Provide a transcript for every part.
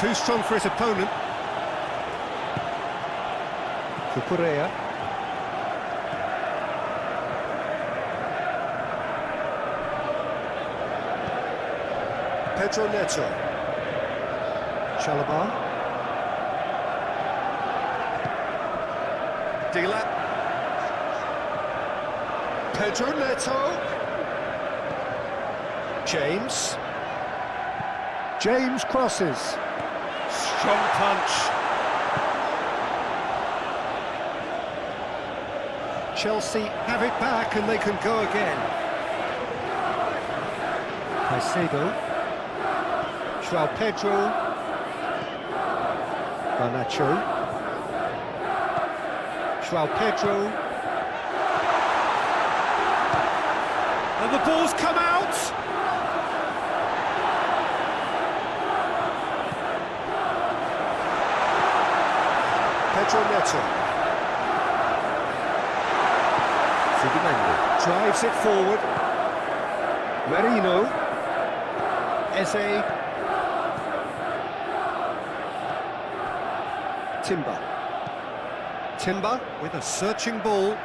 too strong for his opponent. Cucurella. Pedro Neto. Chalobah. Dila. Pedro Neto. James. James crosses. Strong punch. Chelsea have it back and they can go again. Caicedo. João Pedro. Garnacho. João Pedro. And the ball's come out! Pedro Neto. Drives it forward. Merino. Eze. Timber with a searching ball.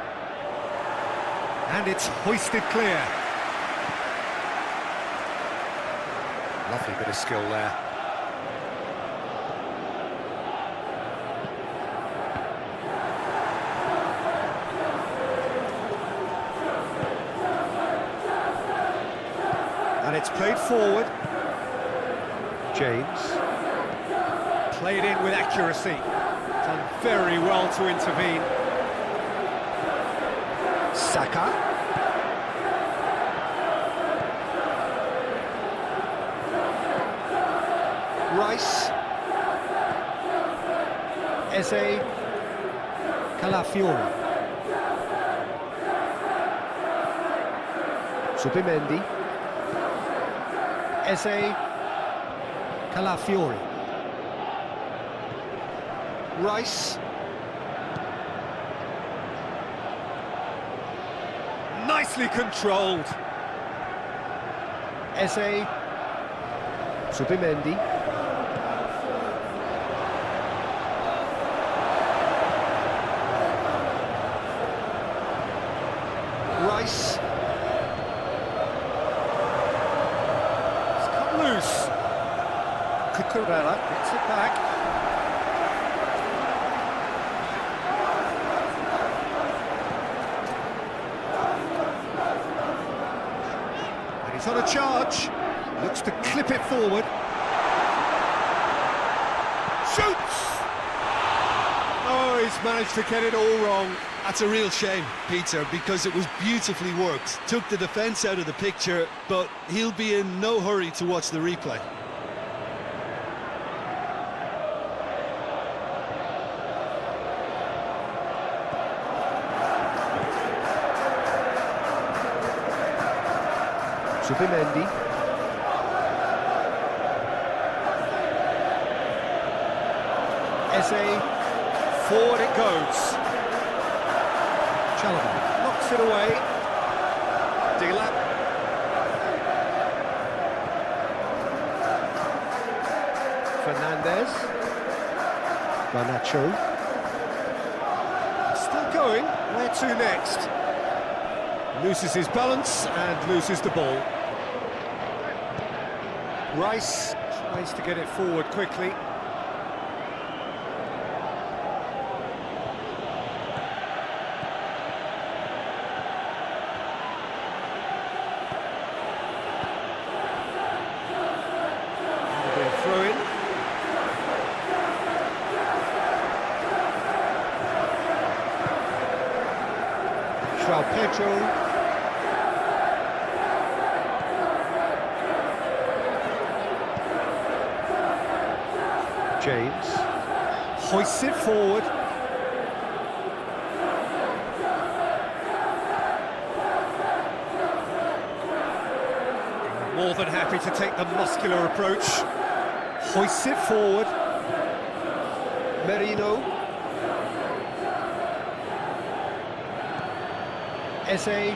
And it's hoisted clear. Lovely bit of skill there. And it's played forward. James. Played in with accuracy. Done very well to intervene. Saka. Rice. Eze. Calafiori. Subimendi. Eze. Calafiori. Rice. Nicely controlled. Eze. Subimendi. Rice. It's come loose. Cucurella gets it back. And he's on a charge. Looks to clip it forward. Shoots! Oh, he's managed to get it all wrong. That's a real shame, Peter, because it was beautifully worked. Took the defence out of the picture, but he'll be in no hurry to watch the replay. Subimendi. Eze. Forward it goes. Chalobah knocks it away. Dila. Fernandez. Garnacho. Still going. Where to next? Loses his balance and loses the ball. Rice tries to get it forward quickly. Throw in. João Pedro. James. Hoists it forward. More than happy to take the muscular approach. Hoists it forward. Merino. Eze.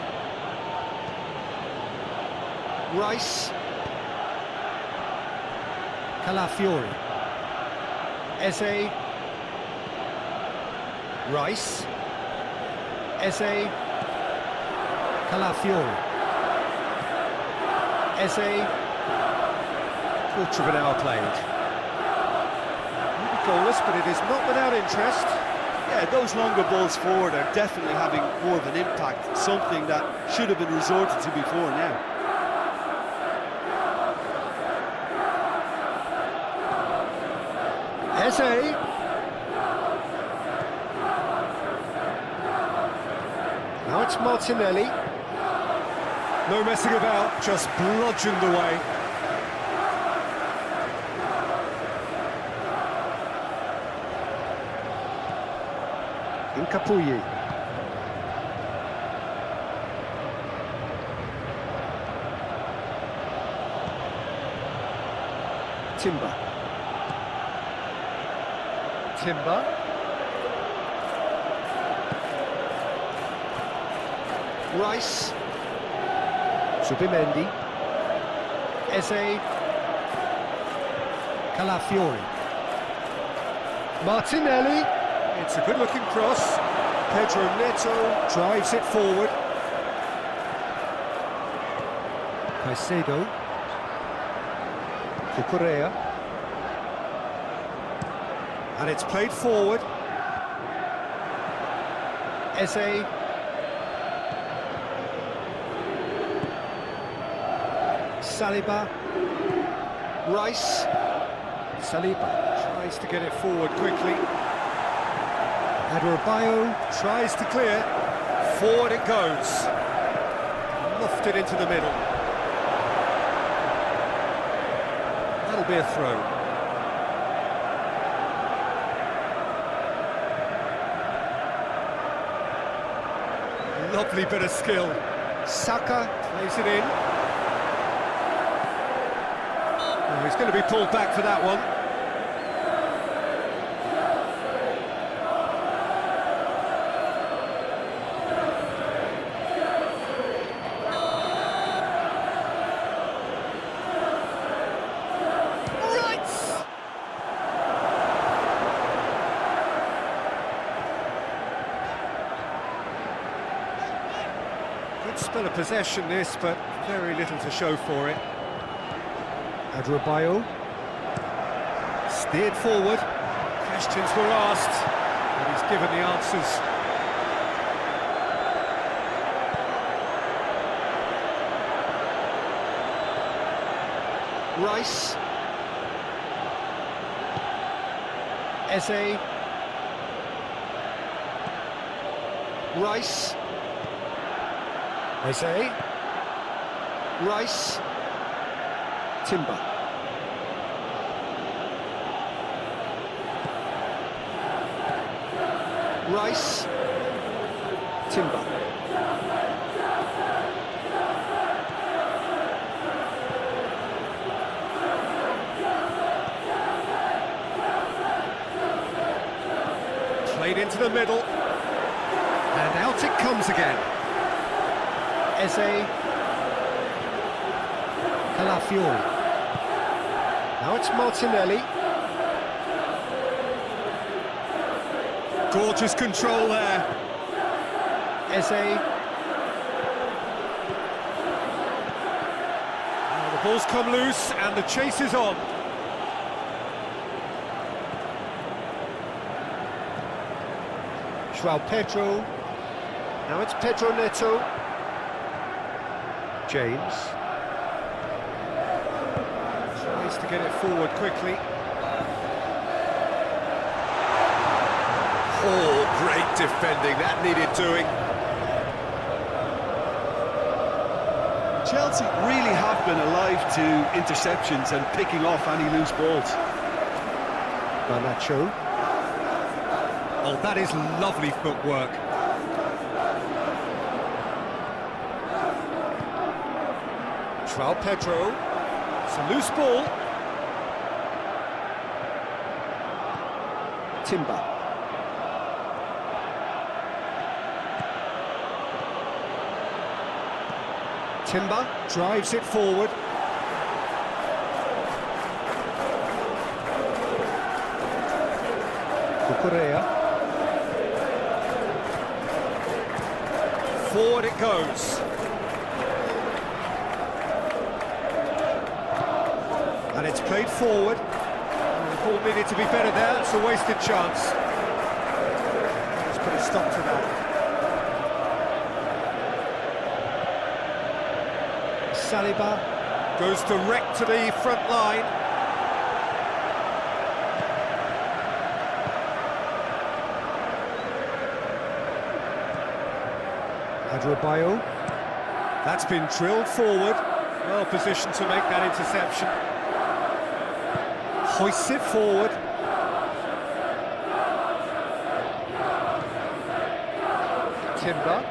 Rice. Calafiori. Eze. Rice. Eze. Calafiori. Eze. Quarter of an hour played. Goalless, but it is not without interest. Yeah, those longer balls forward are definitely having more of an impact, something that should have been resorted to before now. Eze. Now it's Martinelli. No messing about, just bludgeoned away. Incapuyi. Timber. Rice. Subimendi. Eze. Calafiori. Martinelli. It's a good-looking cross. Pedro Neto drives it forward. Caicedo. Cucurella. And it's played forward. Eze. Saliba. Rice. Saliba tries to get it forward quickly. Adebayo tries to clear. Forward it goes. Lofted into the middle. That'll be a throw. Lovely bit of skill. Saka plays it in. Oh, he's going to be pulled back for that one. Good spell of possession this, but very little to show for it. Adebayo. Steered forward. Questions were asked, but he's given the answers. Rice. Eze. Rice. Eze. Rice. Timber. Rice. Timber. Played into the middle. And out it comes again. Eze. Calafiori. Now it's Martinelli. Gorgeous control there. Eze. Now the ball's come loose and the chase is on. João Pedro. Now it's Pedro Neto. James. Tries to get it forward quickly. Oh, great defending, that needed doing. Chelsea really have been alive to interceptions and picking off any loose balls. Garnacho. Oh, that is lovely footwork. João Pedro. It's a loose ball. Timber. Timber drives it forward. Correa. Forward it goes. And it's played forward. The ball needed to be better there. It's a wasted chance. Let's put a stop to that. Saliba goes direct to the front line. Adrabayo. That's been drilled forward. Well positioned to make that interception. Hoists it forward. Timber.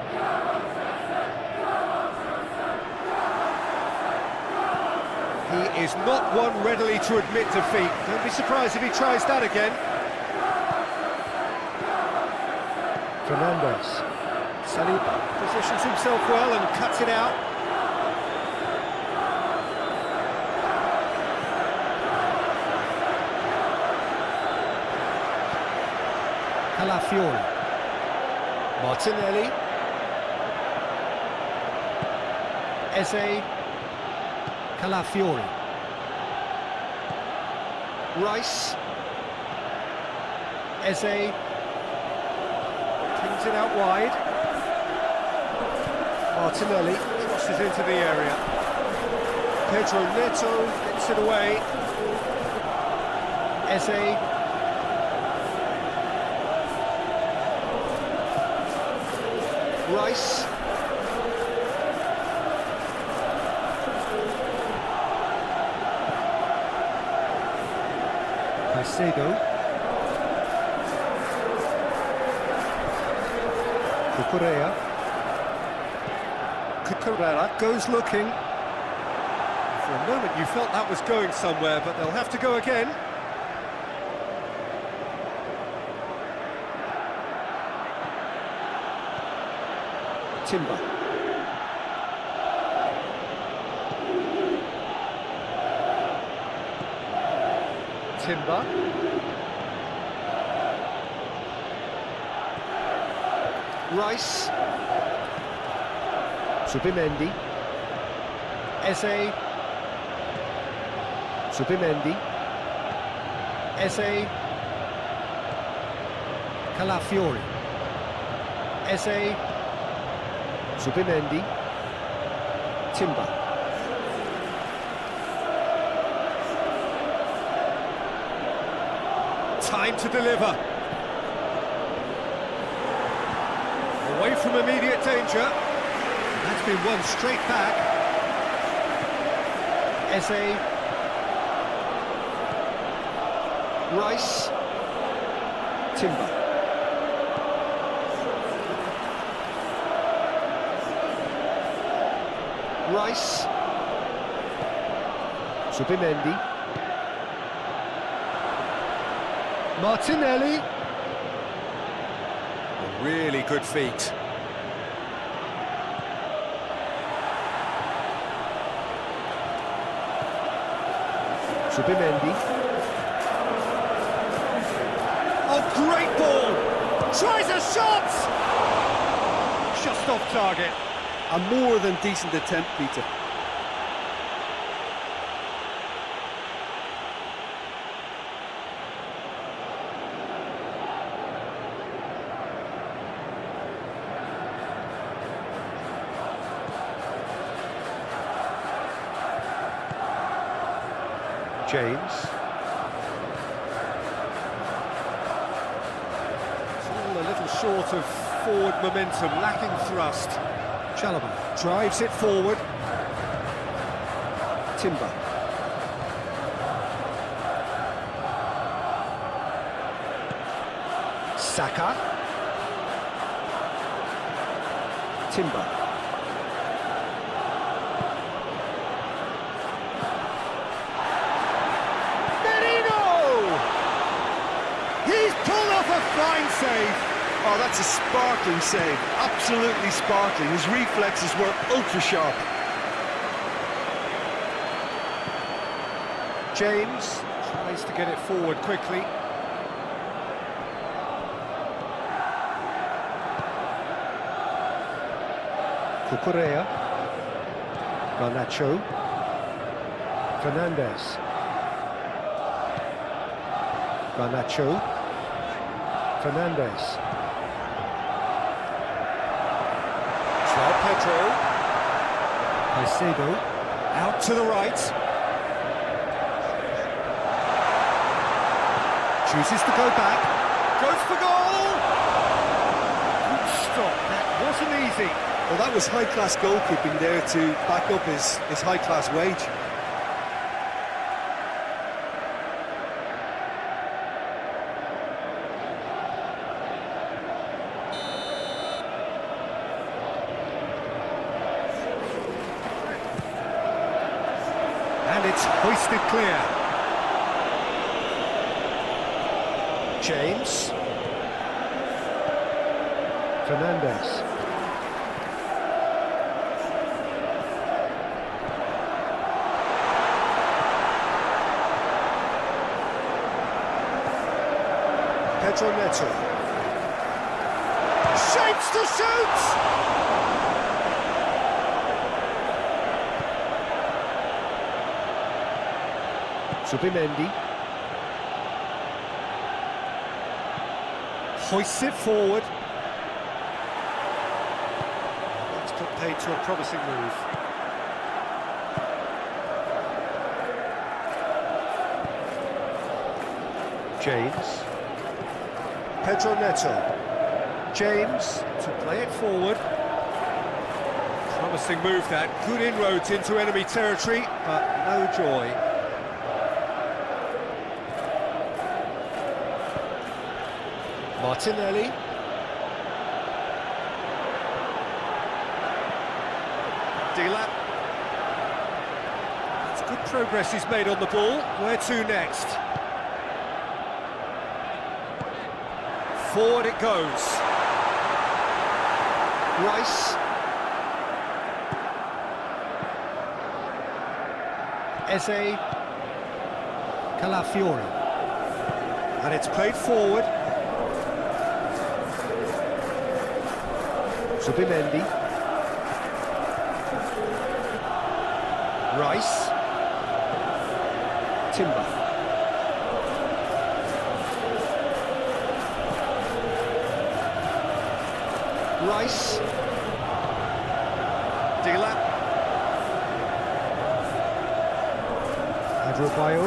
He is not one readily to admit defeat. Don't be surprised if he tries that again. Fernandez. Saliba positions himself well and cuts it out. Calafiori. Martinelli. Eze. Calafiori. Rice. Eze. Cleans it out wide. Martinelli crosses into the area. Pedro Neto gets it away. Eze. Rice. Caicedo. Correa. Cucurella goes looking. For a moment you felt that was going somewhere, but they'll have to go again. Timber. Timber. Rice. Subimendi. Eze. Subimendi. Eze. Calafiori. Eze. Subimendi. Timber. Time to deliver. Away from immediate danger. That's been won straight back. Eze. Rice. Timber. Rice. Subimendi. Martinelli. A really good feat. Subimendi. Oh, great ball! Tries a shot! Just off target. A more than decent attempt, Peter. James. Still a little short of forward momentum, lacking thrust. Chalobah drives it forward. Timber. Saka. Timber. He's pulled off a fine save. Oh, that's a sparkling save. Absolutely sparkling. His reflexes were ultra sharp. James tries to get it forward quickly. Cucurella. Garnacho. Fernandez. Garnacho. Fernandez. João Pedro. Caicedo. Out to the right. Chooses to go back. Goes for goal! Good stop. That wasn't easy. Well, that was high-class goalkeeping there to back up his high-class wage. And it's hoisted clear. James. Fernandez. Pedro Neto. Shapes to shoot! Subimendi. Hoists it forward. That's put paid to a promising move. James. Pedro Neto. James to play it forward. Promising move that. Good inroads into enemy territory, but no joy. Martinelli. Delap. That's good progress he's made on the ball. Where to next? Forward it goes. Rice. Eze. Calafiori. And it's played forward. Subimendi. Rice. Timber. Rice. Delap. Adebayo.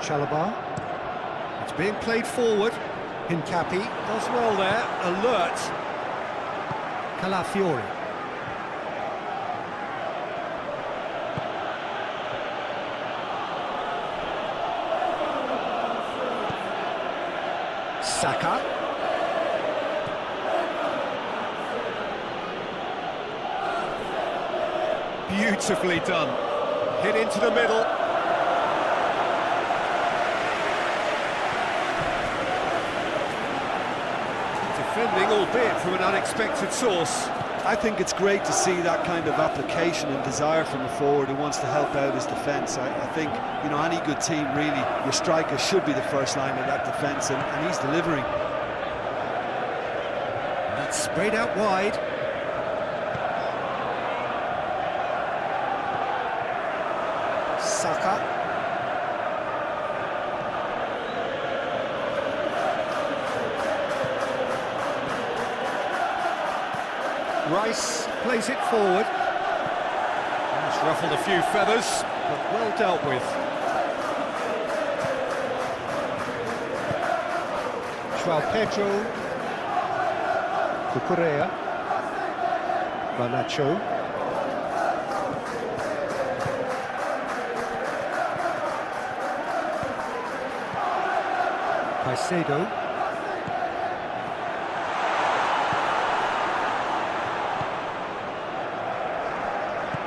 Chalobah. It's being played forward. Hincapi does well there. Alert. Calafiori. Saka. Beautifully done. Hit into the middle. Defending, albeit from an unexpected source. I think it's great to see that kind of application and desire from a forward who wants to help out his defence. I think, you know, any good team, really, your striker should be the first line of that defence, and he's delivering. That's sprayed out wide. Saka. Rice plays it forward. It's ruffled a few feathers, but well dealt with. João Pedro. Cucurella. Garnacho. Caicedo.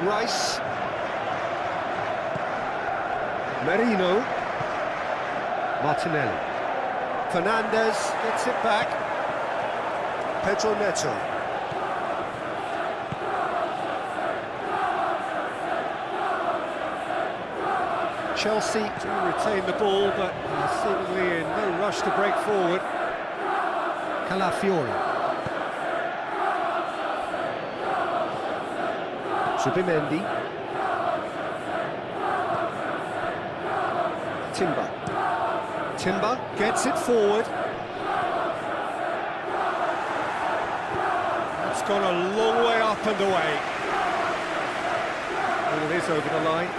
Rice. Merino. Martinelli. Fernandez gets it back. Pedro Neto. Chelsea to retain the ball, but seemingly in no rush to break forward. Calafiori. Subimendi. Timber. Timber gets it forward. It's gone a long way up and away. All it is over the line.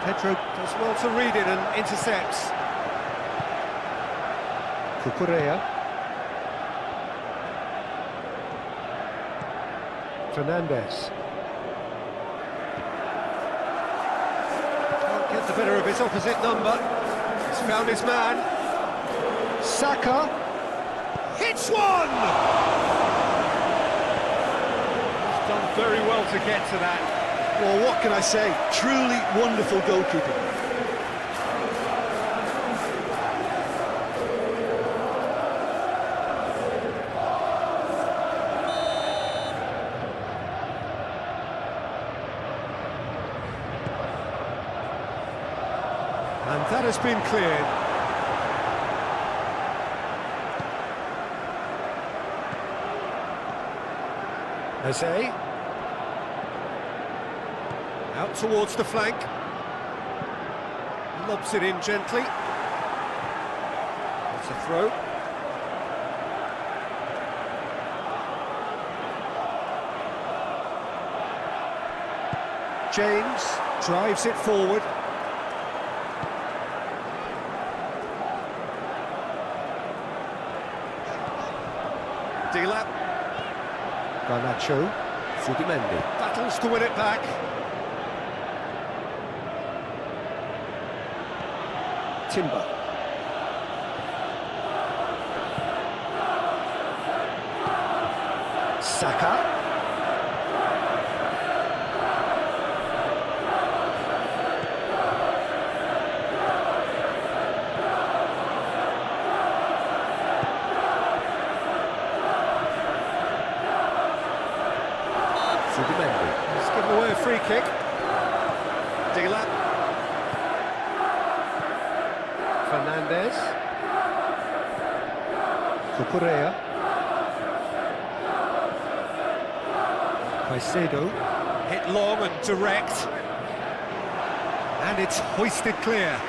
Pedro does well to read it and intercepts. Cucurella. Fernandez. Can't get the better of his opposite number. He's found his man. Saka hits one! He's done very well to get to that. Well, what can I say? Truly wonderful goalkeeping. And that has been cleared. Jose. Out towards the flank. Lobs it in gently. It's a throw. James drives it forward. Delap. Garnacho. Subimendi. Battles to win it back. Timber. Saka. Subimendi. He's given away a free kick. Delap. Fernandez. Cucurella. Caicedo. Hit long and direct. And it's hoisted clear.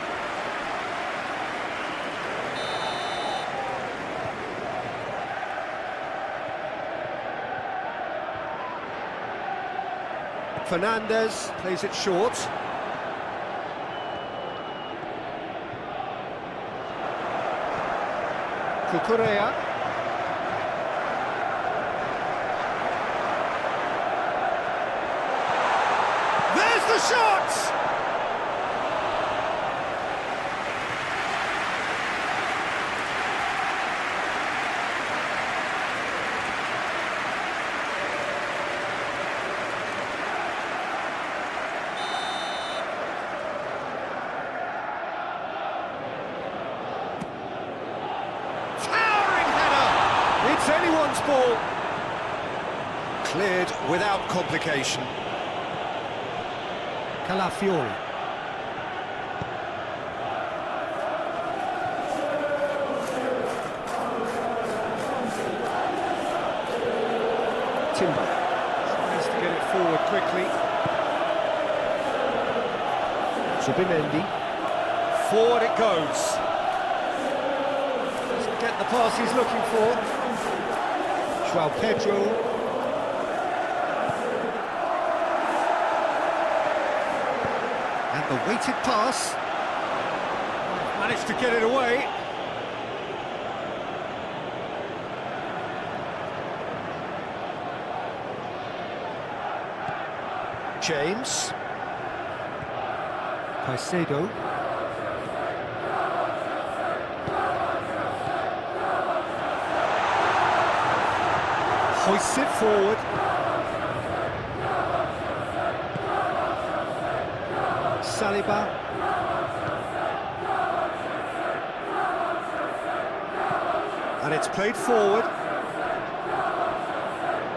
Fernandez plays it short. Cucurella. There's the shot! It's anyone's ball. Cleared without complication. Calafiori. Timber. Tries to get it forward quickly. Subimendi. Forward it goes. Doesn't get the pass he's looking for. João Pedro. And the weighted pass. Managed to get it away. James. Caicedo. Hoists it forward. Saliba. And it's played forward.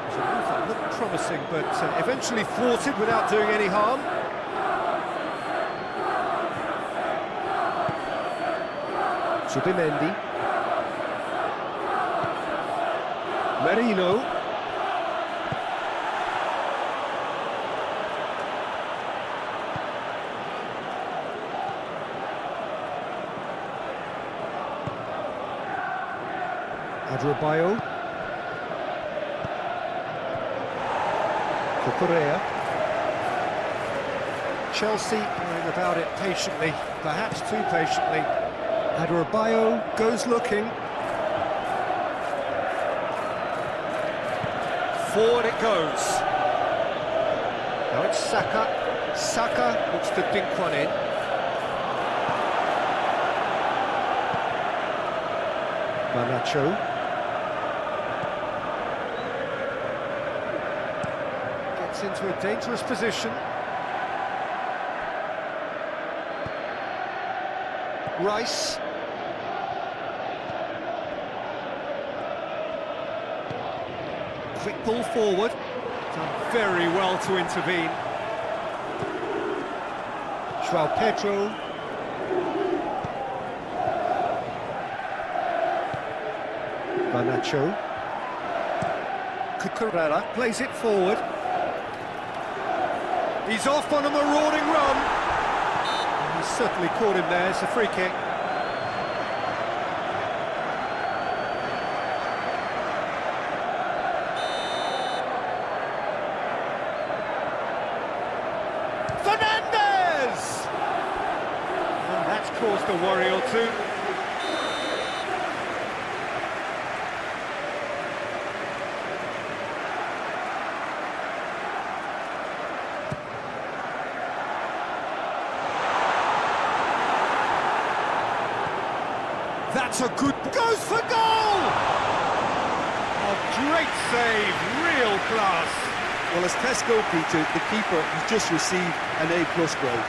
It's a move that looked promising, but eventually thwarted without doing any harm. Subimendi. Merino. Adrabayo. Correa. Chelsea going about it patiently, perhaps too patiently. Adrabayo goes looking. Forward it goes. Now it's Saka. Saka looks to dink one in. Garnacho. Gets into a dangerous position. Rice. Quick ball forward. Done very well to intervene. João Pedro. Garnacho. Cucurella plays it forward. He's off on a marauding run. He certainly caught him there. It's a free kick. Fernandez! And that's caused a worry or two. That's a good... goes for goal! A great save, real class. Well, as Tesco, Peter, the keeper has just received an A+ grade.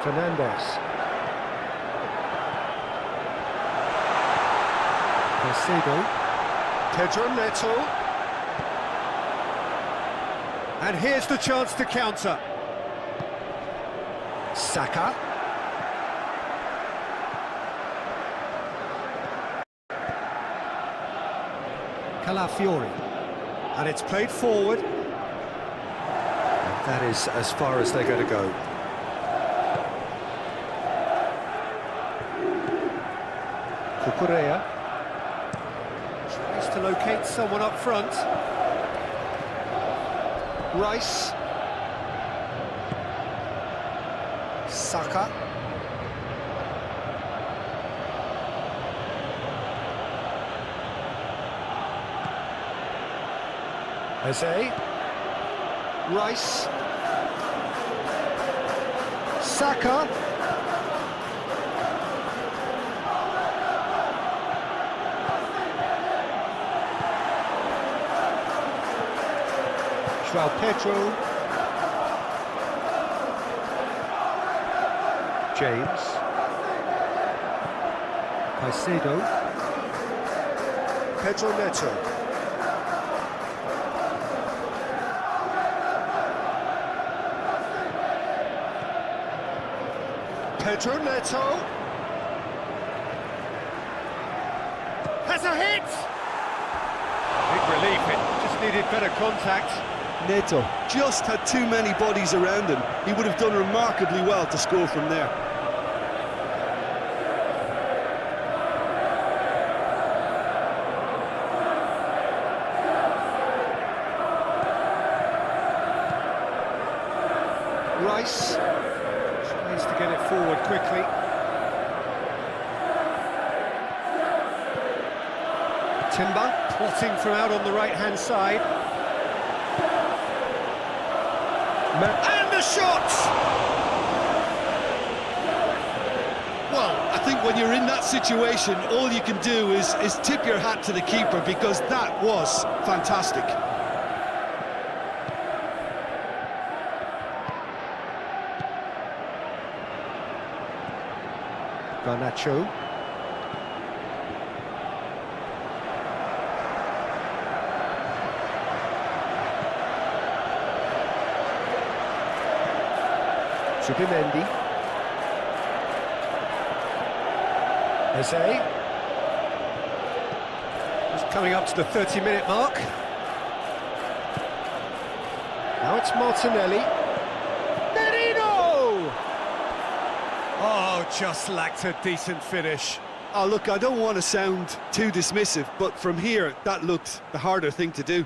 Fernandez. Caicedo. Pedro Neto. And here's the chance to counter. Saka. Calafiori. And it's played forward. And that is as far as they're going to go. Correa tries to locate someone up front. Rice. Saka. Eze. Rice. Saka. João Pedro. James. Caicedo. Pedro Neto. Pedro Neto. Has a hit! Big relief, it just needed better contact. Neto just had too many bodies around him. He would have done remarkably well to score from there. Rice tries to get it forward quickly. Timber plotting from out on the right-hand side. And the shot! Well, I think when you're in that situation, all you can do is tip your hat to the keeper, because that was fantastic. Garnacho. Zubimendi. Eze. Just coming up to the 30-minute mark. Now it's Martinelli. Merino! Oh, just lacked a decent finish. Oh, look, I don't want to sound too dismissive, but from here, that looked the harder thing to do.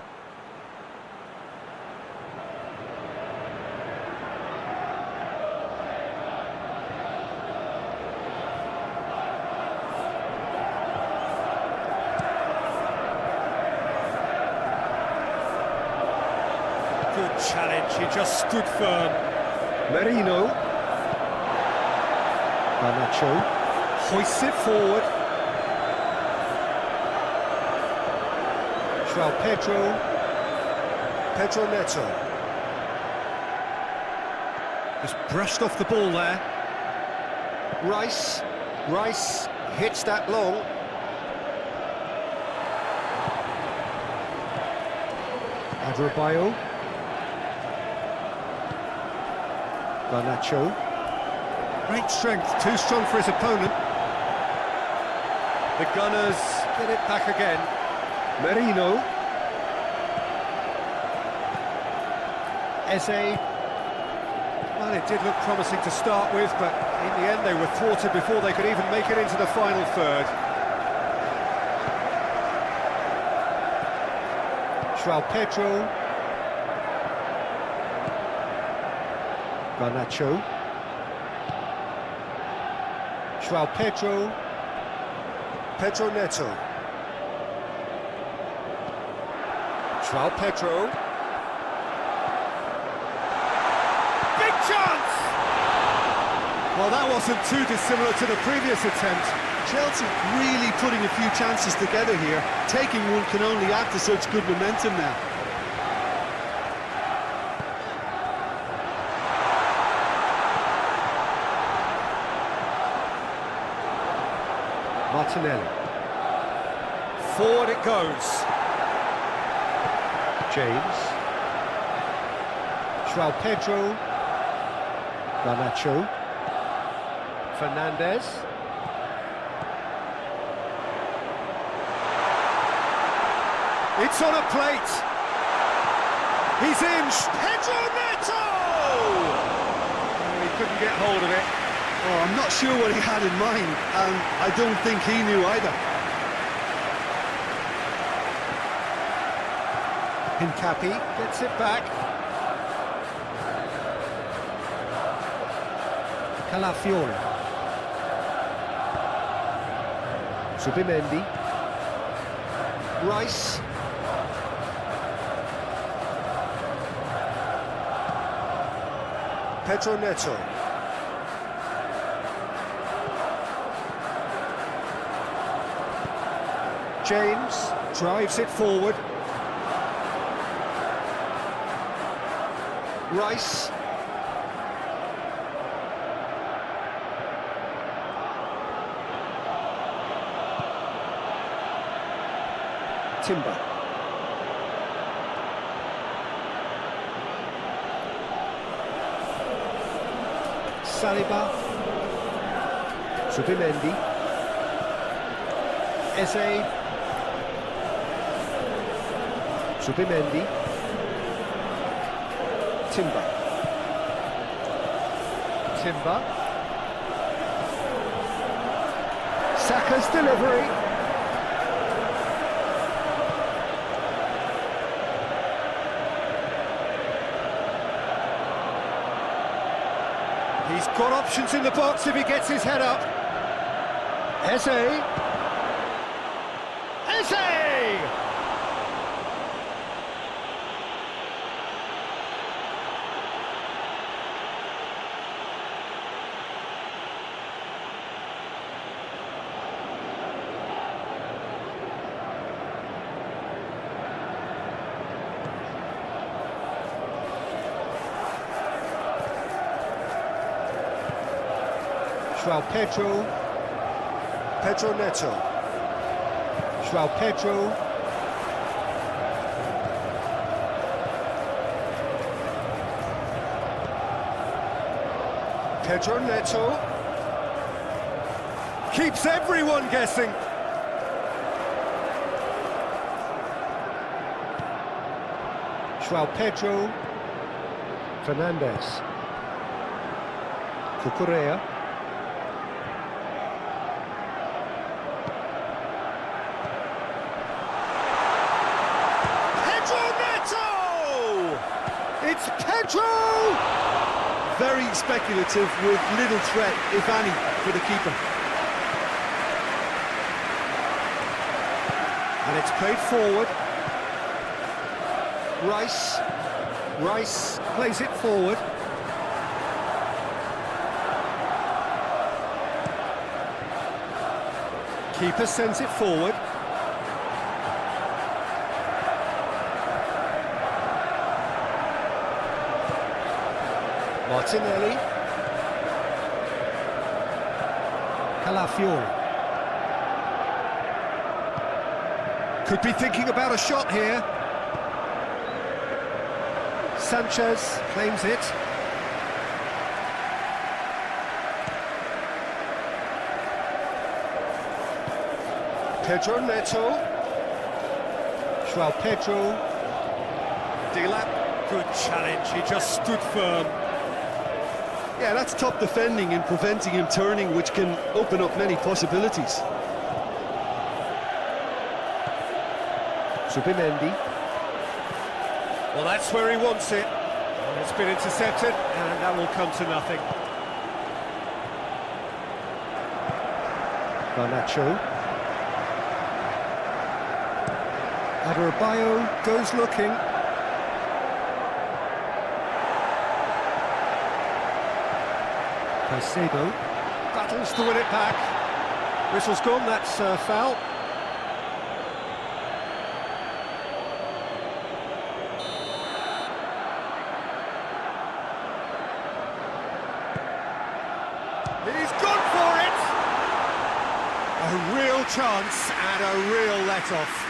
Good challenge, he just stood firm. Merino. Garnacho hoists it forward. João Pedro Neto. Just brushed off the ball there. Rice hits that long. Adebayo. Garnacho. Great strength, too strong for his opponent. The Gunners get it back again. Merino. Eze. Well, it did look promising to start with, but in the end they were thwarted before they could even make it into the final third. João Pedro. Garnacho. João Pedro Neto. João Pedro. Big chance! Well, that wasn't too dissimilar to the previous attempt. Chelsea really putting a few chances together here. Taking one can only add to such good momentum now. Martinelli. Forward it goes. James. João Pedro. Garnacho. Fernandez. It's on a plate. He's in. Pedro Neto! Oh, he couldn't get hold of it. Oh, I'm not sure what he had in mind, and I don't think he knew either. Hincapi gets it back. Calafiore. Zubimendi. Rice. Pedro Neto. James drives it forward. Rice. Timber. Saliba. Zubimendi. Eze. Zubimendi. Timber. Saka's delivery. He's got options in the box if he gets his head up. Eze. João Pedro Neto. João Pedro. Pedro Neto keeps everyone guessing. João Pedro Fernandes, Cucurella, Pedro Neto! It's Pedro! Very speculative with little threat, if any, for the keeper. And it's played forward. Rice plays it forward. Keeper sends it forward. Martinelli. Calafiori. Could be thinking about a shot here. Sanchez claims it. Pedro Neto. João Pedro. Delap. Good challenge, he just stood firm. Yeah, that's top defending and preventing him turning, which can open up many possibilities. Subimendi. Well, that's where he wants it. And it's been intercepted, and that will come to nothing. Garnacho. Adebayo goes looking. Caicedo battles to win it back. Whistle's gone, that's foul. He's gone for it! A real chance and a real let-off.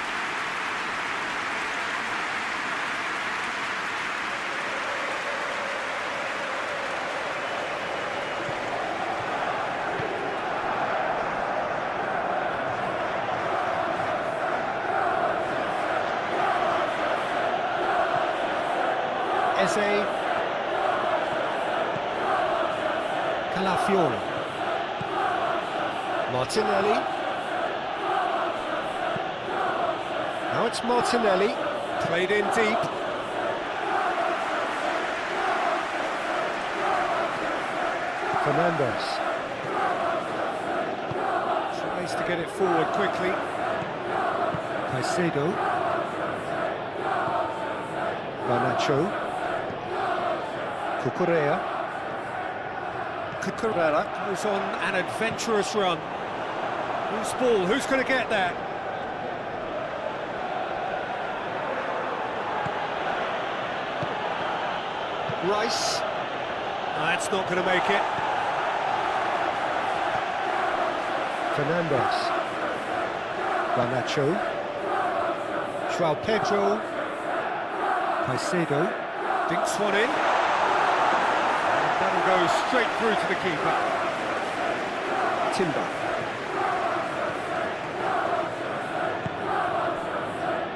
Eze. Calafiori. Martinelli. Now it's Martinelli. Played in deep. Fernandes. Tries to get it forward quickly. Caicedo. Garnacho. Cucurella. Cucurella goes on an adventurous run. Who's ball? Who's going to get that? Rice. That's not going to make it. Fernandes. Garnacho. João Pedro. Caicedo. Dinks one in. And that'll go straight through to the keeper. Timber.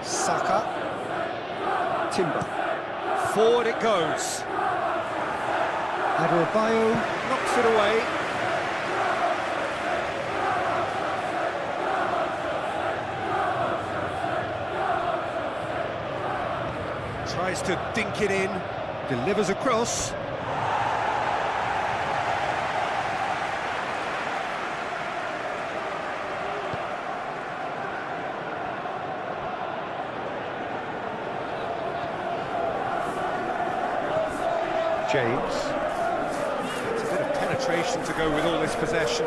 Saka. Timber. Forward it goes. Adebayo knocks it away. Tries to dink it in, delivers across. James. It's a bit of penetration to go with all this possession.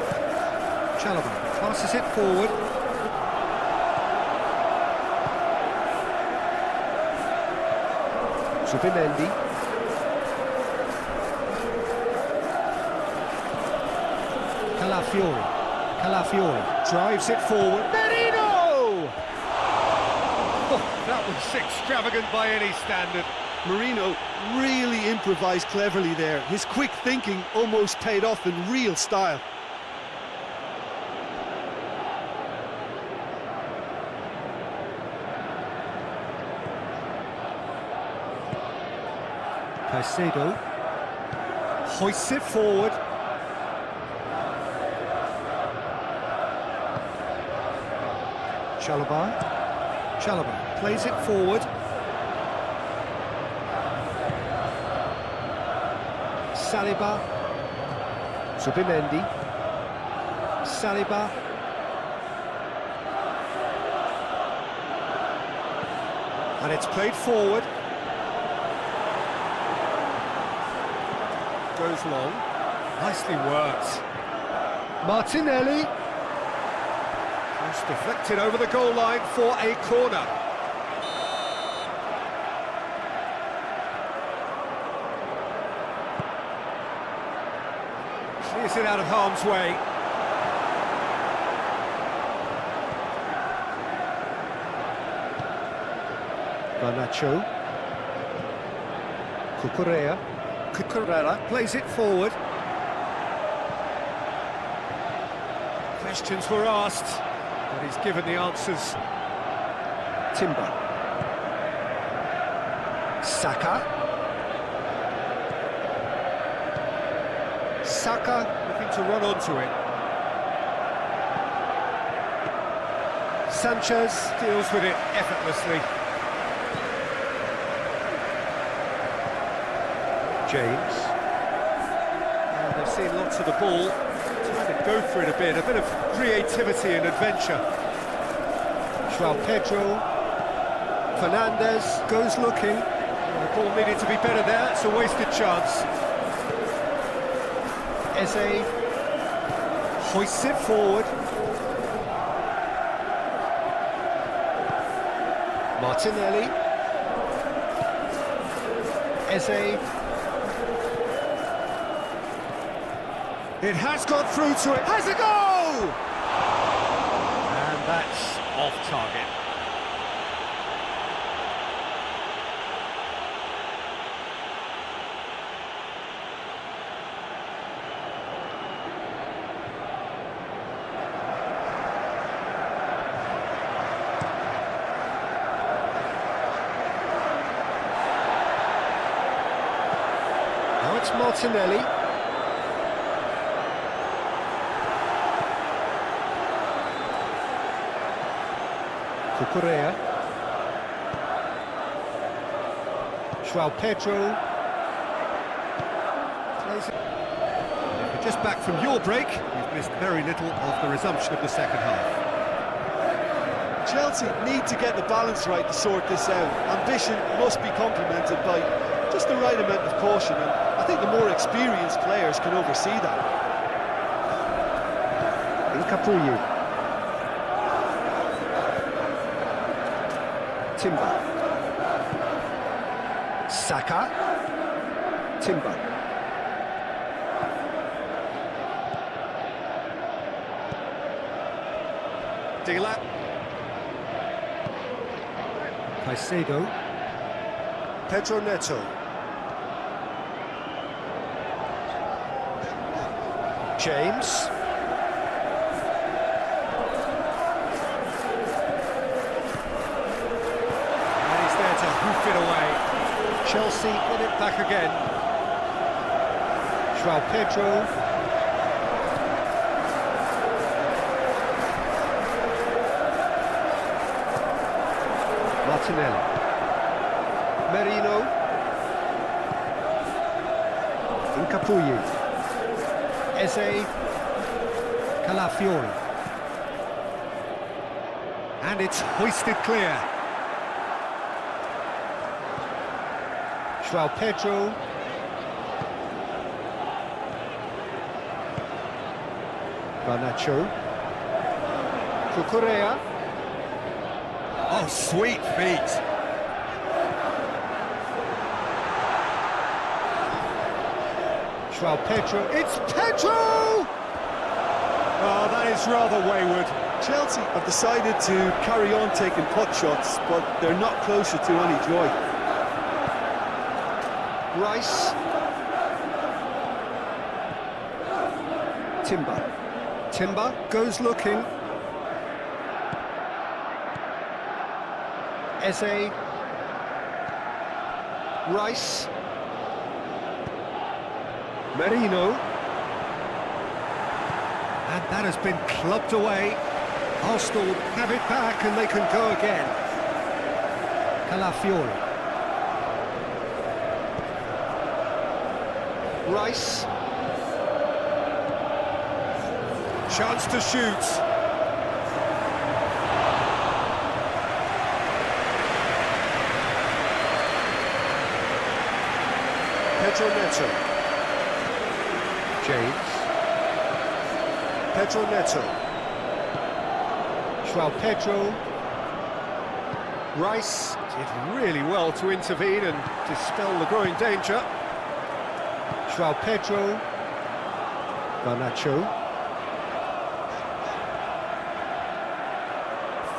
Chalobah passes it forward. Subimendi. Calafiori drives it forward. Merino! Oh, that was extravagant by any standard. Marino really improvised cleverly there. His quick thinking almost paid off in real style. Caicedo hoists it forward. Chalobah plays it forward. Saliba, Zubimendi, Saliba, and it's played forward. Goes long, nicely worked. Martinelli, just deflected over the goal line for a corner. Clears it out of harm's way. Garnacho, Cucurella plays it forward. Questions were asked, but he's given the answers. Timber, Saka looking to run onto it. Sanchez deals with it effortlessly. James. They've seen lots of the ball, trying to go for it a bit of creativity and adventure. João Pedro, Fernandez goes looking. The ball needed to be better there, it's a wasted chance. Eze hoists it forward. Martinelli. Eze. It has got through to it. Has a goal! And that's off target. Now it's Martinelli. Cucurella, João Pedro, plays it. If you're just back from your break, you've missed very little of the resumption of the second half. Chelsea need to get the balance right to sort this out. Ambition must be complemented by just the right amount of caution, and I think the more experienced players can oversee that. Incapuyi. Timber, Saka, Timber, Dila, Caicedo, Pedro Neto, James. Hoof it away. Chelsea get it back again. João Pedro. Martinelli. Merino. Incapuyi. Eze. Calafiori. And it's hoisted clear. João Pedro. Garnacho. Cucurella. Oh, sweet feet. João Pedro. It's Pedro! Oh, that is rather wayward. Chelsea have decided to carry on taking pot shots, but they're not closer to any joy. Rice. Timber goes looking. Eze. Rice. Merino. And that has been clubbed away. Arsenal have it back and they can go again. Calafiori. Rice. Chance to shoot. Pedro Neto. James. Pedro Neto. João Pedro. Rice did really well to intervene and dispel the growing danger. João Pedro. Garnacho.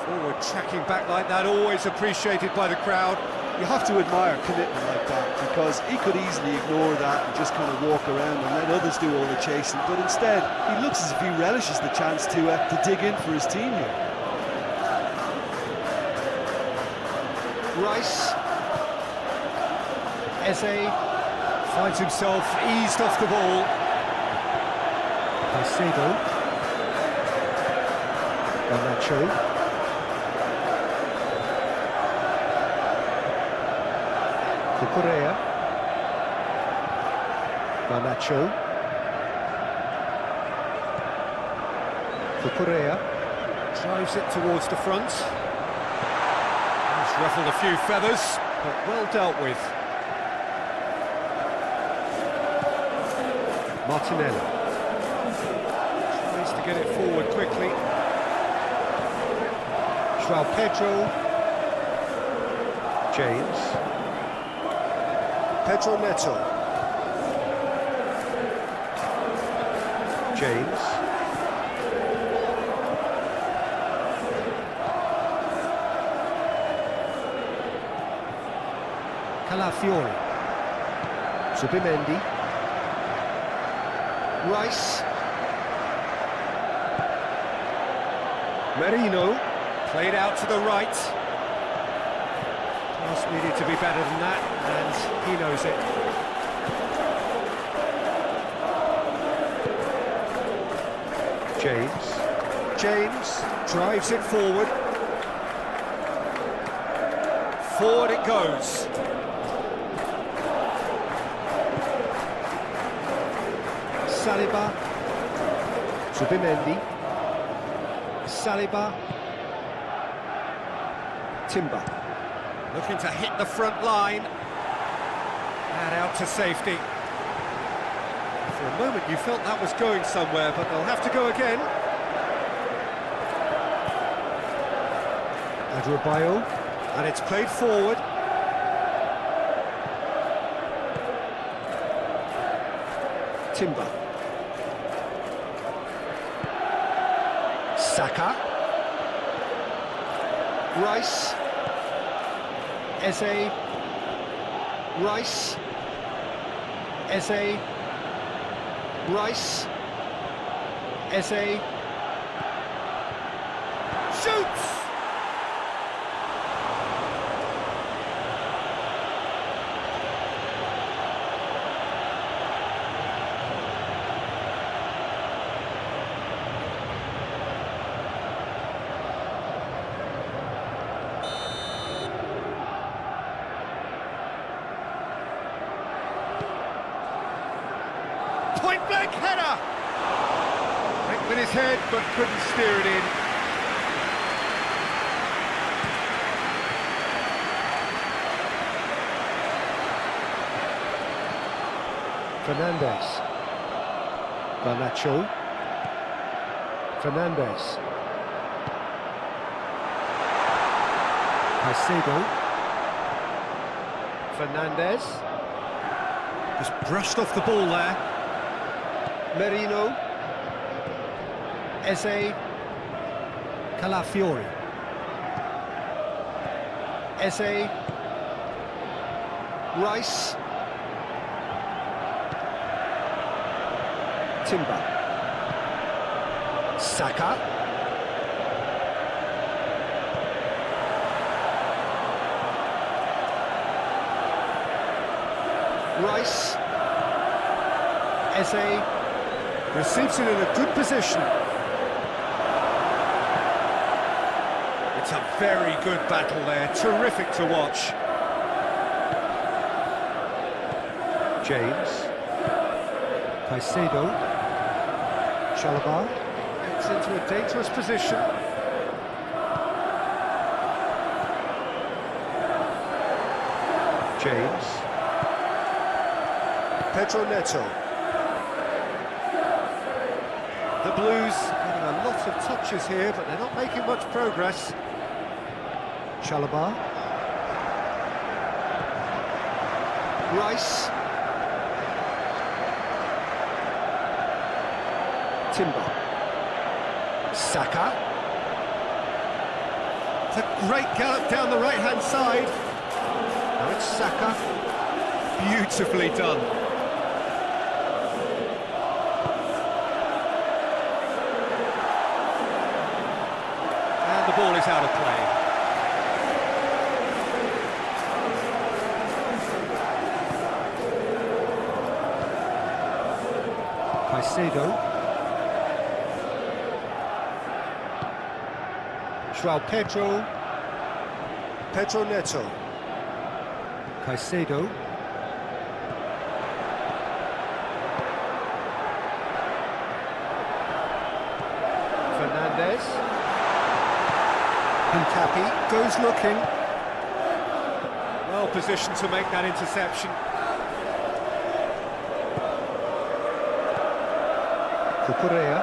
Forward tracking back like that, always appreciated by the crowd. You have to admire commitment like that, because he could easily ignore that and just kind of walk around and let others do all the chasing, but instead he looks as if he relishes the chance to dig in for his team here. Rice. Eze finds himself eased off the ball. Caicedo. Garnacho. Correa. Garnacho. Correa drives it towards the front. He's ruffled a few feathers, but well dealt with. Martinelli tries to get it forward quickly. João Pedro. James. Pedro Neto. James. Calafiori. Zubimendi. Rice. Merino. Played out to the right. Pass needed to be better than that, and he knows it. James drives it forward. Forward it goes. Saliba. Zubimendi. Saliba. Timber. Looking to hit the front line. And out to safety. For a moment you felt that was going somewhere, but they'll have to go again. Adebayo. And it's played forward. Timber. Saka. Rice. Eze. Rice. Eze. Rice. Eze. Shoots! Point-blank header! Went with his head, but couldn't steer it in. Fernandes. Garnacho. Fernandes. Caicedo. Fernandes. Just brushed off the ball there. Merino. Eze. Calafiori. Eze. Rice. Timber. Saka. Rice. Eze receives it in a good position. It's a very good battle there, terrific to watch. James. Caicedo. Chalobah gets into a dangerous position. James. Pedro Neto. The Blues getting a lot of touches here, but they're not making much progress. Chalobah. Rice. Timber. Saka. It's a great gallop down the right-hand side. Now it's Saka. Beautifully done. And the ball is out of play. Caicedo. João Pedro. Pedro Neto. Caicedo. Fernandez. Hincapi goes looking. Well positioned to make that interception. Cucurella.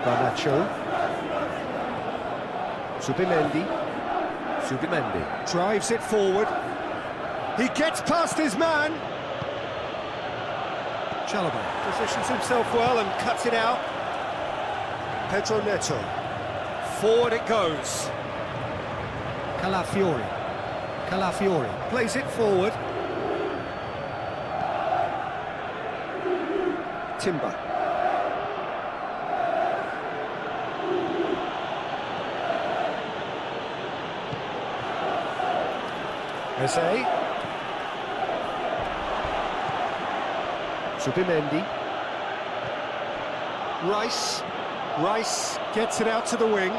Garnacho. Subimendi drives it forward. He gets past his man. Chalobah positions himself well and cuts it out. Pedro Neto. Forward it goes. Calafiori plays it forward. Timber. Eze. Subimendi. Rice gets it out to the wing.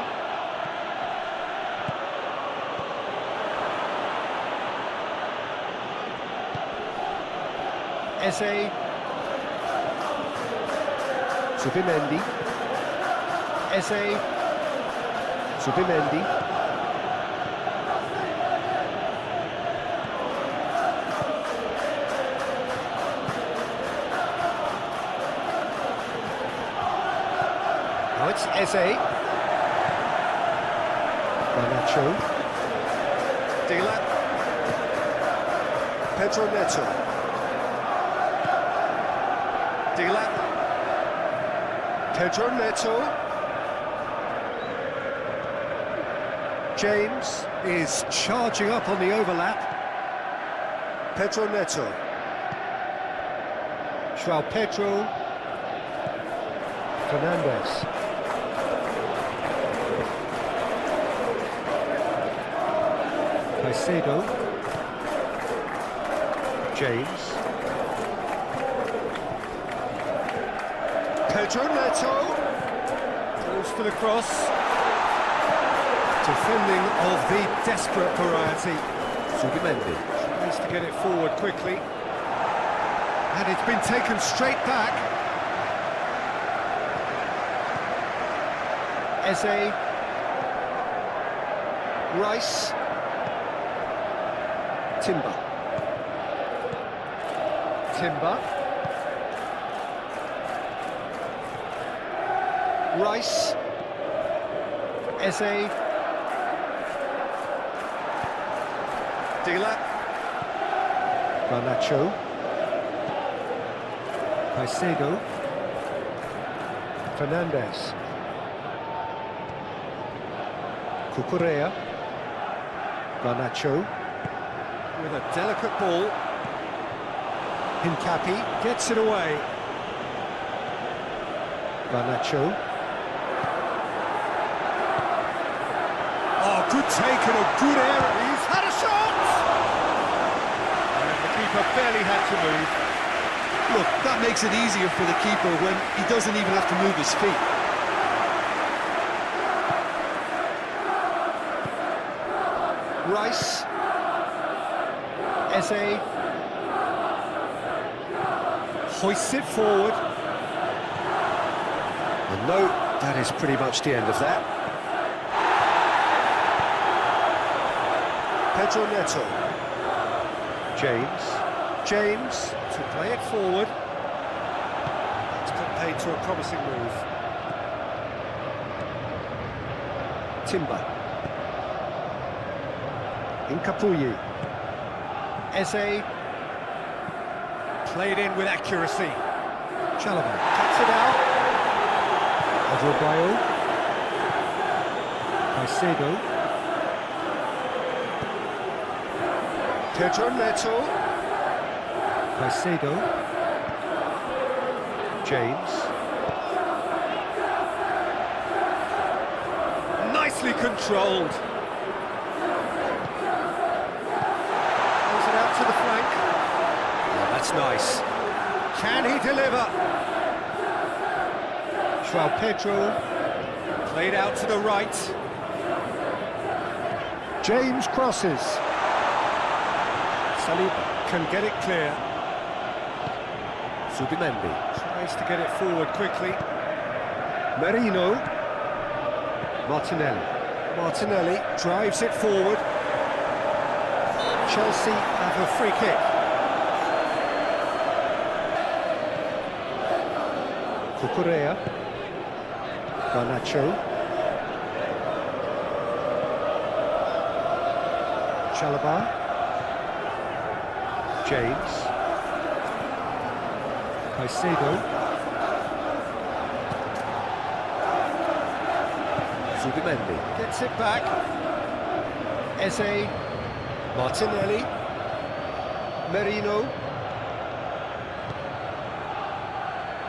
Eze. Subimendi. Eze. Subimendi. Now it's Eze. Garnacho. Dila. Pedro Neto. Dila. Pedro Neto. James is charging up on the overlap. Pedro Neto. João Pedro. Fernandez. Caicedo. James. Pedro Neto goes for the cross. Defending of the desperate variety. Subimendi tries to get it forward quickly. And it's been taken straight back. Eze. Rice. Timber. Rice. Eze. Dila. Garnacho. Caicedo. Fernandez. Cucurella. Garnacho with a delicate ball. Hincapi gets it away. Garnacho. Oh, good take and a good error. He's had a shot! And the keeper barely had to move. Look, that makes it easier for the keeper when he doesn't even have to move his feet. Rice. Eze. Hoists it forward. And no, that is pretty much the end of that. Pedro Neto. James to play it forward. It's put paid to a promising move. Timber. Incapuyi. Eze. Played in with accuracy. Chalobah cuts it out. Adebayo. Caicedo. Pedro Neto. Caicedo. James. Nicely controlled. Throws it out to the flank. Oh, that's nice. Can he deliver? João Pedro. Played out to the right. James crosses. Saliba can get it clear. Zubimendi tries to get it forward quickly. Merino. Martinelli drives it forward. Chelsea have a free kick. Cucurella. Garnacho. Chalobah. James. Caicedo. Zubimendi gets it back. Eze. Martinelli. Merino.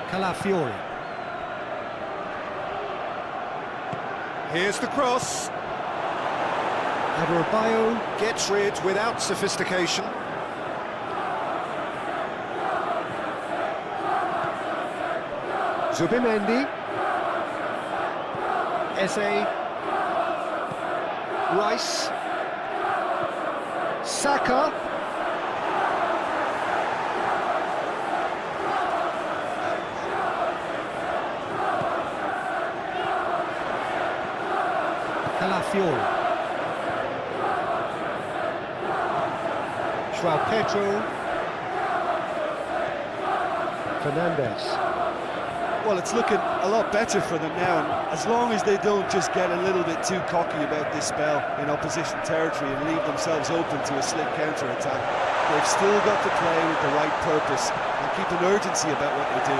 Calafiori. Here's the cross. Adebayo gets rid without sophistication. Zubimendi. Eze. Rice. Saka. Calafiori. João Pedro. Fernandes. Well, it's looking a lot better for them now, and as long as they don't just get a little bit too cocky about this spell in opposition territory and leave themselves open to a slick counter-attack, they've still got to play with the right purpose and keep an urgency about what they do.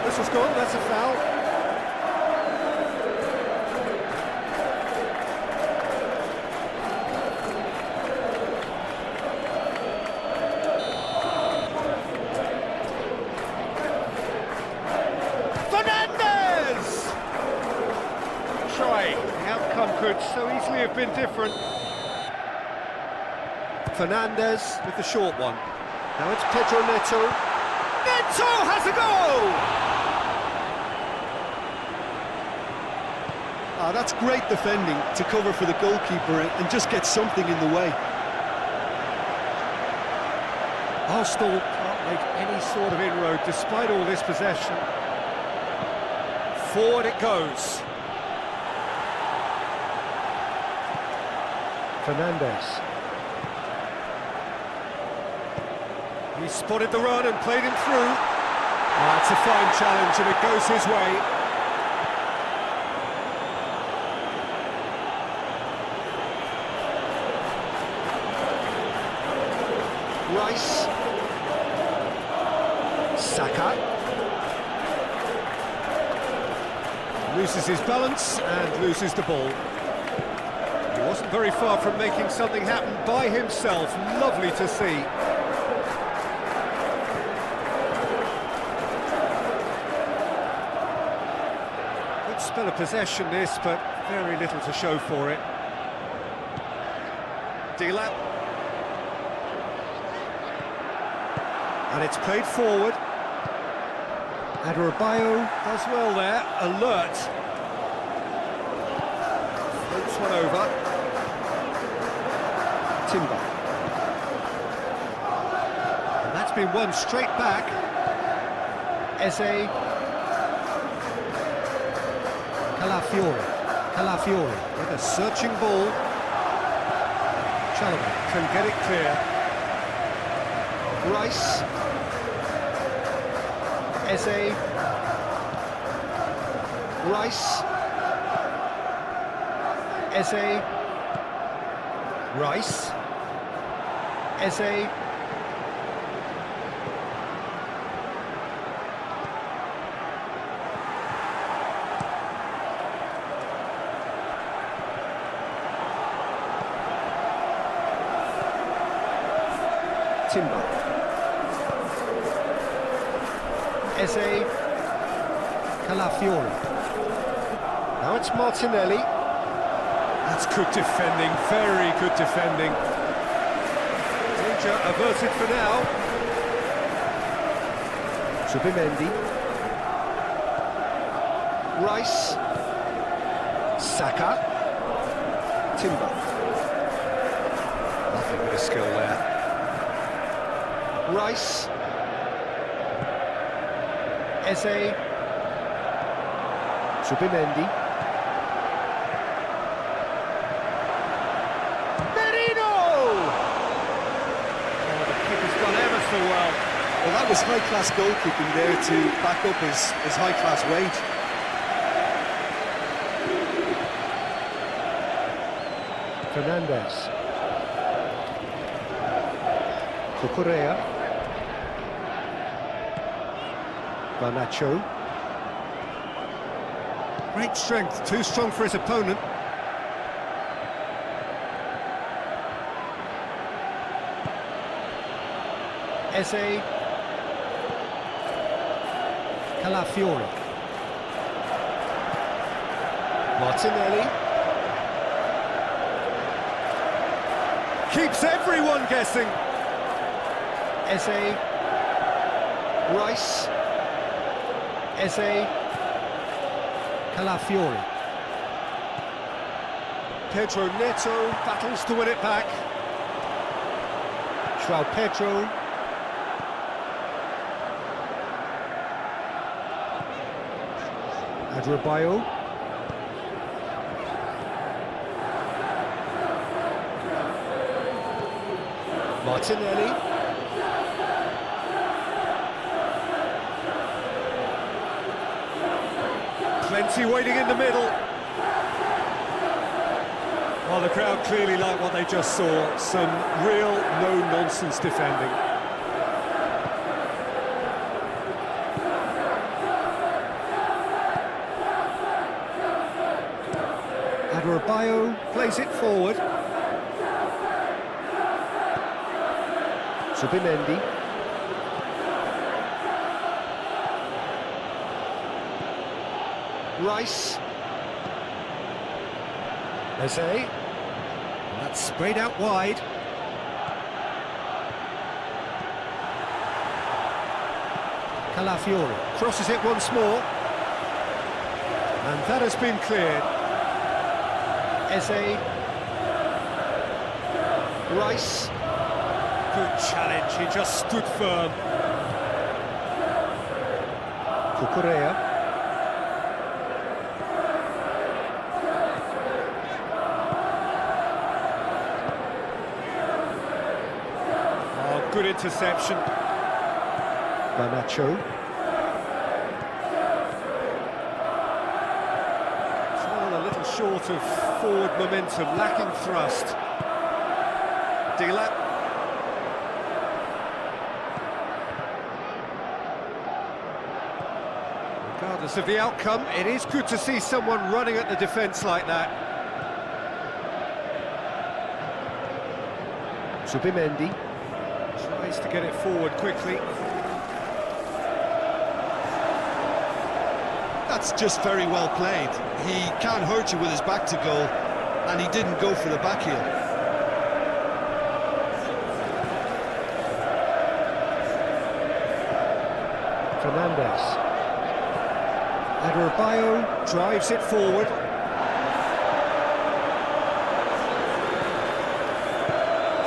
This was good, that's a foul. The outcome could so easily have been different. Fernandes with the short one. Now it's Pedro Neto. Neto has a goal! That's great defending to cover for the goalkeeper and just get something in the way. Arsenal can't make any sort of inroad despite all this possession. Forward it goes. Fernandes. He spotted the run and played him through. It's a fine challenge and it goes his way. Rice. Saka. Loses his balance and loses the ball. He wasn't very far from making something happen by himself. Lovely to see. Good spell of possession this, but very little to show for it. Delap. And it's played forward. Adebayo does well there, alert. Floats one over. Timber. And that's been won straight back. Eze. Calafiori with a searching ball. Chalobah can get it clear. Rice. Eze. Rice. Eze. Rice. Eze. Timber. Eze. Calafiori. Now it's Martinelli. That's good defending, very good defending. Danger averted for now. Subimendi. Rice. Saka. Timber. Nothing but a skill there. Rice. Eze. Subimendi. Merino! Oh, the keeper's done ever so well. Well, that was high-class goalkeeping there to back up his high-class weight. Fernandez. Cucurella. Garnacho. Great strength, too strong for his opponent. Eze. Calafiori. Martinelli. Keeps everyone guessing. Eze. Rice. Eze. Calafiori. Pedro Neto battles to win it back. João Pedro. Adebayo. Martinelli. Plenty waiting in the middle. Well, the crowd clearly like what they just saw. Some real no-nonsense defending. Adebayo plays it forward. Subimendi. Rice. Eze. That's sprayed out wide. Calafiori crosses it once more. And that has been cleared. Eze. Rice. Good challenge, he just stood firm. Cucurella. Oh, good interception. Garnacho. Fallen a little short of forward momentum, lacking thrust. Delap. Regardless Regardless of the outcome, it is good to see someone running at the defence like that. Zubimendi. Tries to get it forward quickly. That's just very well played. He can't hurt you with his back to goal, and he didn't go for the back heel. Fernandez. Adebayo Drives it forward.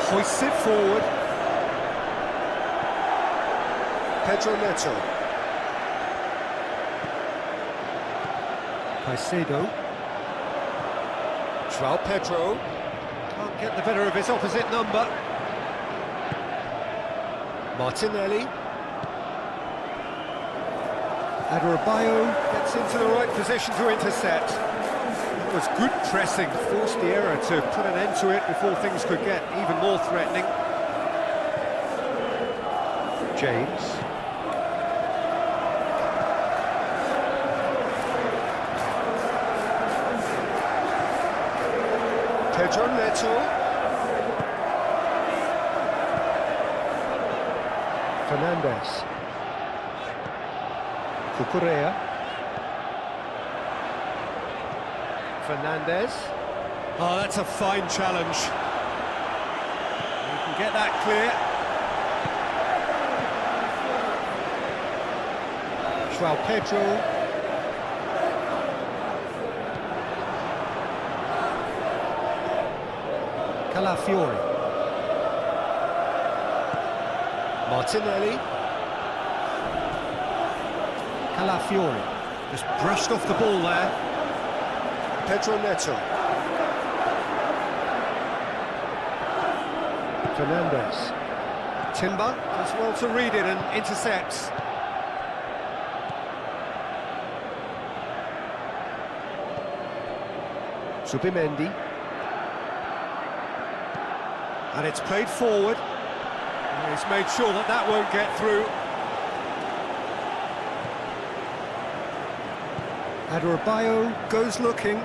Hoists it forward. Pedro Neto. Caicedo. João Pedro can't get the better of his opposite number. Martinelli. Adebayo. Gets into the right position to intercept. It was good pressing, forced the error to put an end to it before things could get even more threatening. James. Pedro Neto. Fernandez. Cucurella. Fernandez. Oh, that's a fine challenge. You can get that clear. João Pedro. Calafiori. Martinelli. Calafiori. Just brushed off the ball there. Pedro Neto. Fernandez. Timber does well to read it and intercepts. Zubimendi. And it's played forward. And he's made sure that that won't get through. Adebayo Goes looking.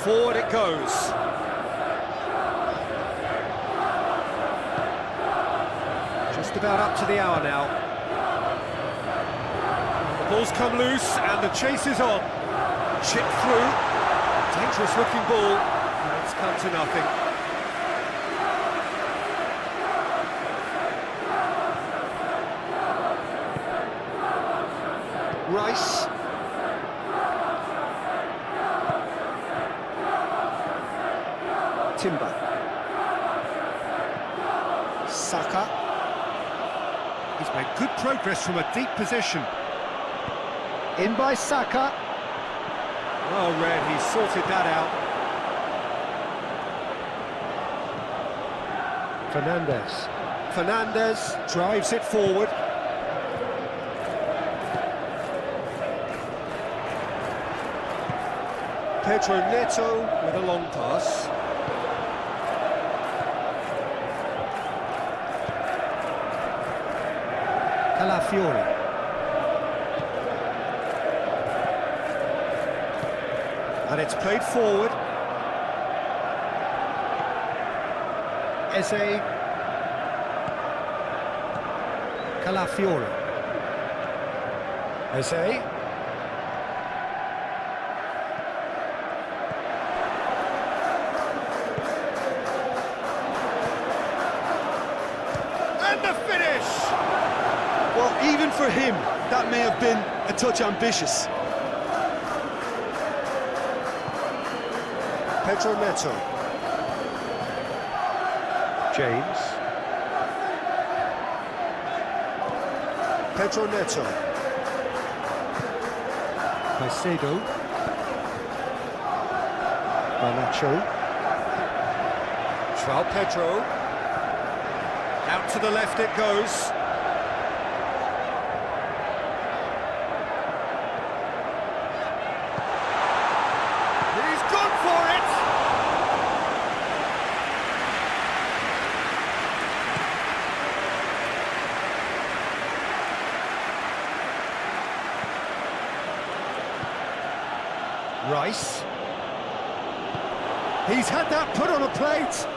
Forward it goes. Just about up to the hour now. The ball's come loose and the chase is on. Chip through. Dangerous looking ball. And it's come to nothing. Rice. Timber. Saka. He's made good progress from a deep position. In by Saka. Well read, he sorted that out. Fernandez. Fernandez drives it forward. Pedro Neto with a long pass. Calafiori. And it's played forward. Eze. Calafiori. Eze. And the finish! Well, even for him, that may have been a touch ambitious. Pedro Neto. James. Pedro Neto. Caicedo. Garnacho. João Pedro. Out to the left it goes. He's gone for it! Rice. He's had that put on a plate.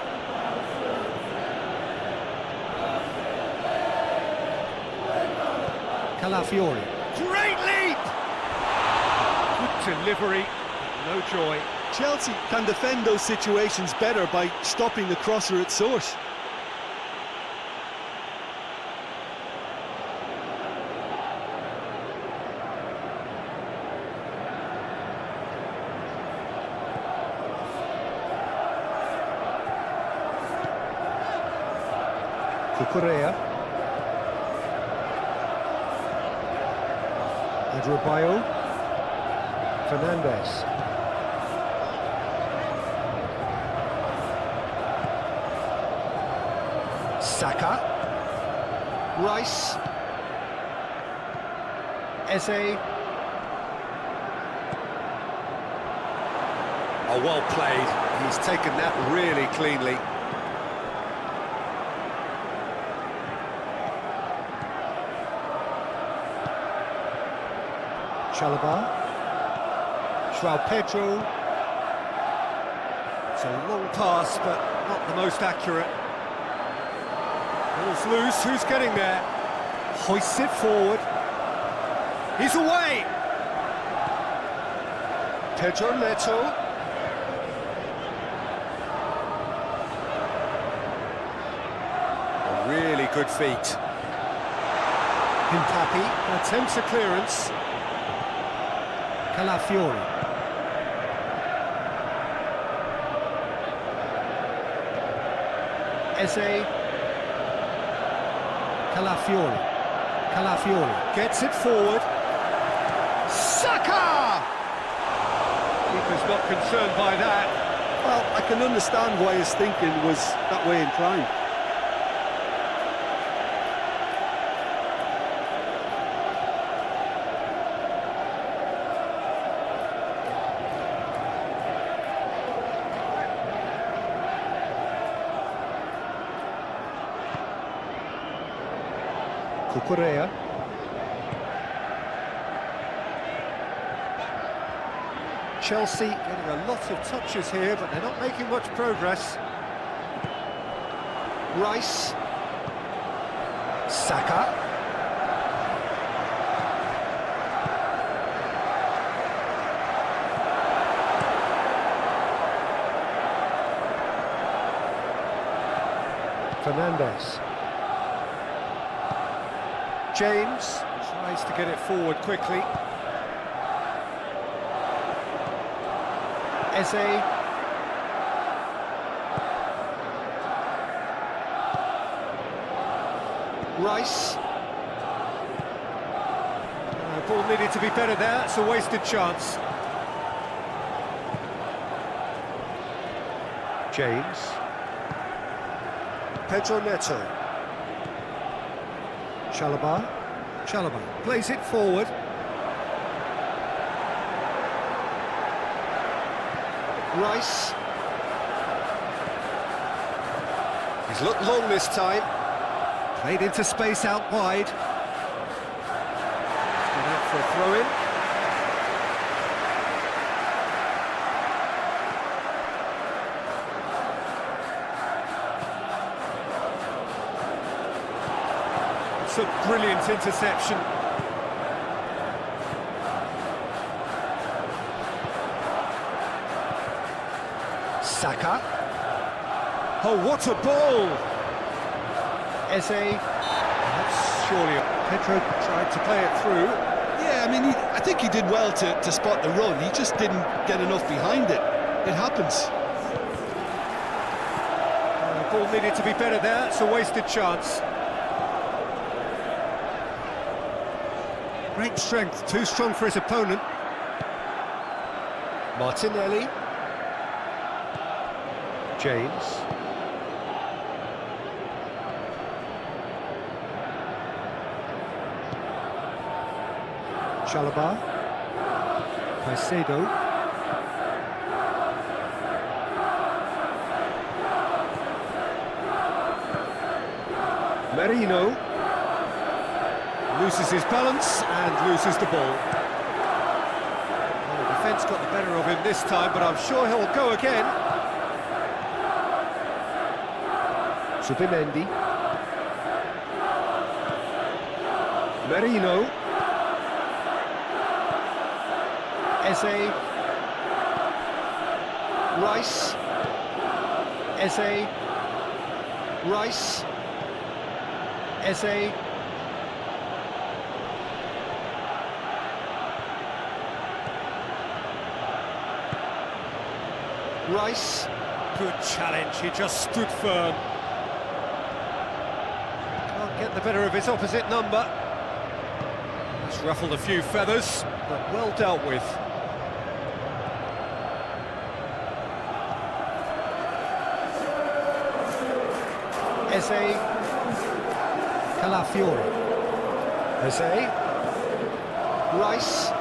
Calafiori. Great leap! Good delivery, no joy. Chelsea can defend those situations better by stopping the crosser at source. Cucurella. Adebayo. Fernandez. Saka. Rice. Eze. Oh, well played. He's taken that really cleanly. Chalobah. João Pedro. It's a long pass, but not the most accurate. Ball's loose, who's getting there? Hoists it forward. He's away! Pedro Neto. A really good feat. Himpapi. Attempts a clearance. Calafiori. Eze. Calafiori Gets it forward. Saka! Keeper's not concerned by that. Well, I can understand why his thinking was that way in prime. Cucurella. Chelsea getting a lot of touches here, but they're not making much progress. Rice. Saka. Fernandez. James tries to get it forward quickly. Eze. Rice. Ball needed to be better there, it's a wasted chance. James. Pedro Neto. Chalobah Plays it forward. Rice. He's looked long this time. Played into space out wide. Gone out for a throw-in. It's a brilliant interception. Saka. Oh, what a ball! Eze. That's surely Pedro tried to play it through. Yeah, I mean, I think he did well to spot the run. He just didn't get enough behind it. It happens. The ball needed to be better there, it's a wasted chance. Great strength, too strong for his opponent. Martinelli. James. Chalobah. Caicedo. Merino loses his balance and loses the ball. Well, the Defence got the better of him this time, but I'm sure he'll go again. Subimendi. Merino. Eze. Rice. Eze. Rice. Eze. Rice. Good challenge, he just stood firm. Can't get the better of his opposite number. It's ruffled a few feathers, but well dealt with. Eze. Calafiori. Eze. Rice.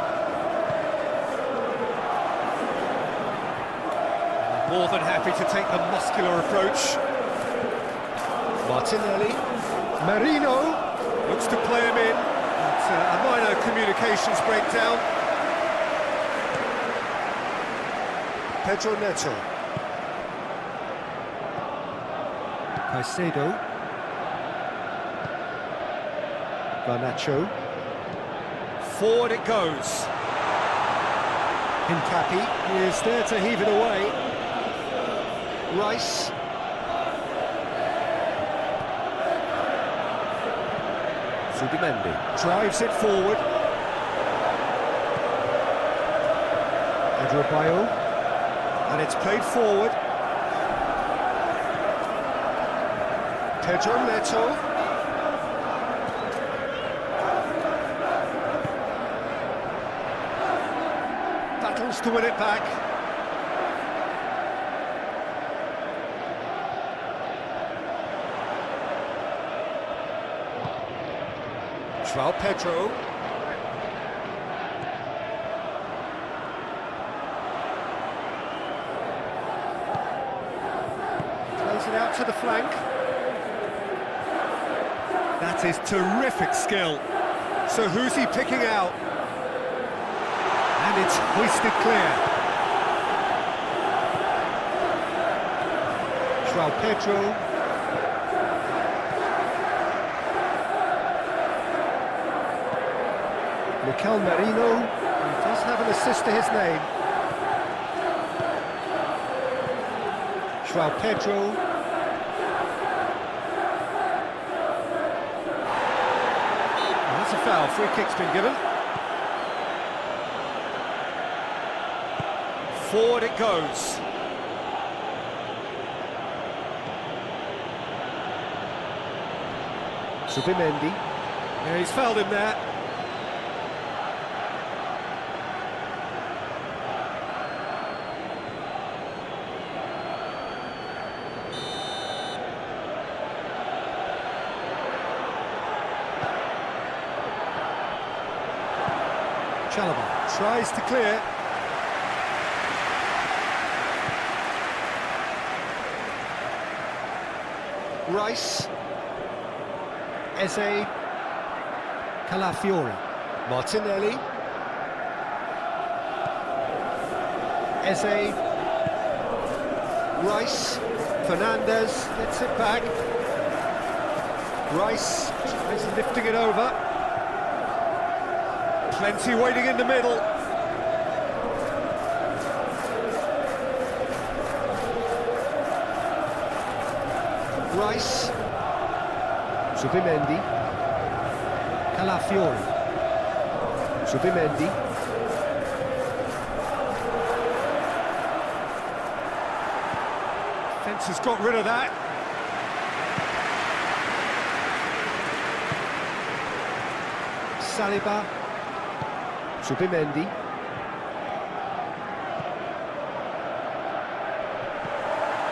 More than happy to take the muscular approach. Martinelli. Merino. Looks to play him in. It's a minor communications breakdown. Pedro Neto. Caicedo. Garnacho. Forward it goes. Hincapi is there to heave it away. Rice. Subimendi drives it forward. Adebayo, and it's played forward. Pedro Neto. Battles to win it back. João Pedro. Plays it out to the flank. That is terrific skill. So who's he picking out? And it's hoisted clear. João Pedro. Mikel Merino, he does have an assist to his name. João Pedro. That's a foul, free kick's been given. Forward it goes. Subimendi. Yeah, he's fouled him there. Chalobah tries to clear. Rice. Eze. Calafiori. Martinelli. Eze. Rice. Fernandez gets it back. Rice tries lifting it over. Plenty waiting in the middle. Rice. Subimendi. Calafiori. Subimendi. Fence has got rid of that. Saliba. Subimendi.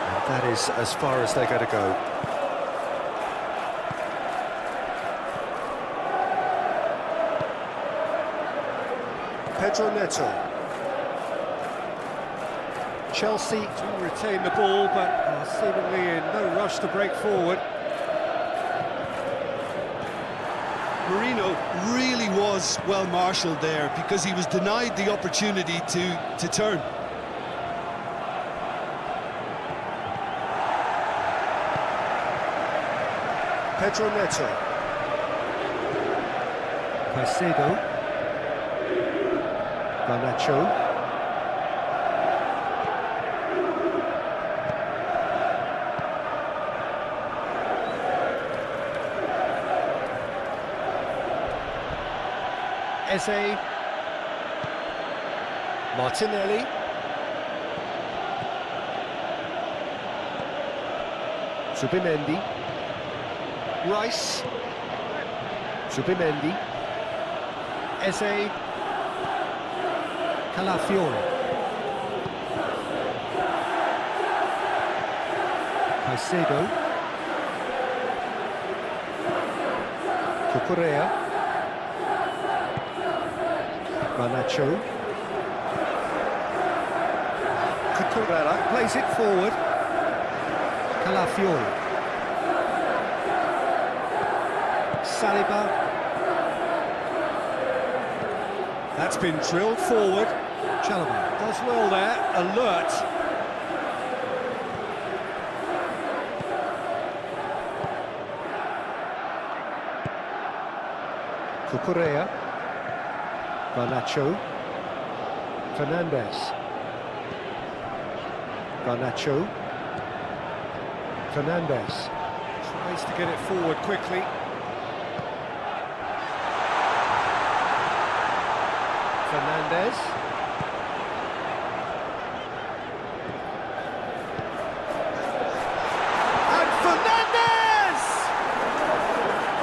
And that is as far as they're going to go. Pedro Neto. Chelsea To retain the ball, but are seemingly in no rush to break forward. Marino really was well marshalled there because he was denied the opportunity to turn. Pedro Neto. Caicedo. Garnacho. Eze. Martinelli. Subimendi. Rice. Subimendi. Eze. Calafiore. Caicedo. Cucurella. Garnacho. Cucurella plays it forward. Calafiore. Saliba. That's been drilled forward. Chalobah does well there, alert. Cucurella. Garnacho. Fernandez. Garnacho. Fernandez. Tries to get it forward quickly. Fernandez. And Fernandez!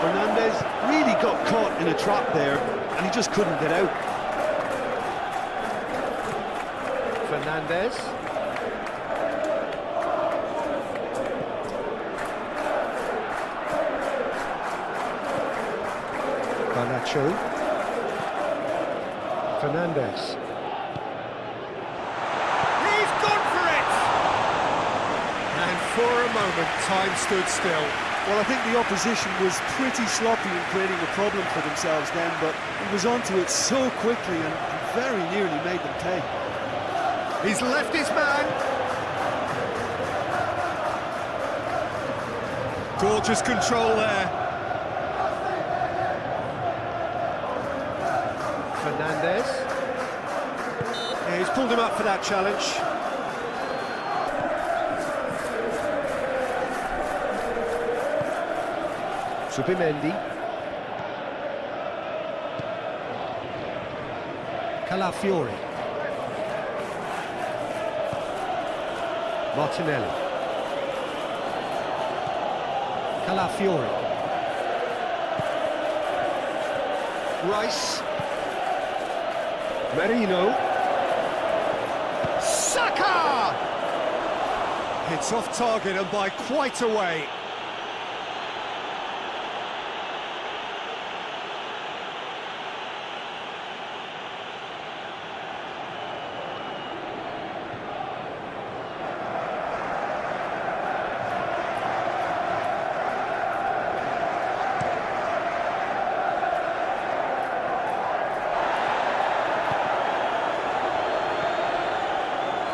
Fernandez really got caught in a trap there, and he just couldn't get out. Fernandez. Garnacho. Fernandez. He's gone for it! And for a moment, time stood still. Well, I think the opposition was pretty sloppy in creating a problem for themselves then, but he was onto it so quickly and very nearly made them pay. He's left his man. Gorgeous control there. Fernandez. Yeah, he's pulled him up for that challenge. Subimendi. Calafiore. Martinelli. Calafiore. Rice. Marino. Saka! It's off target and by quite a way.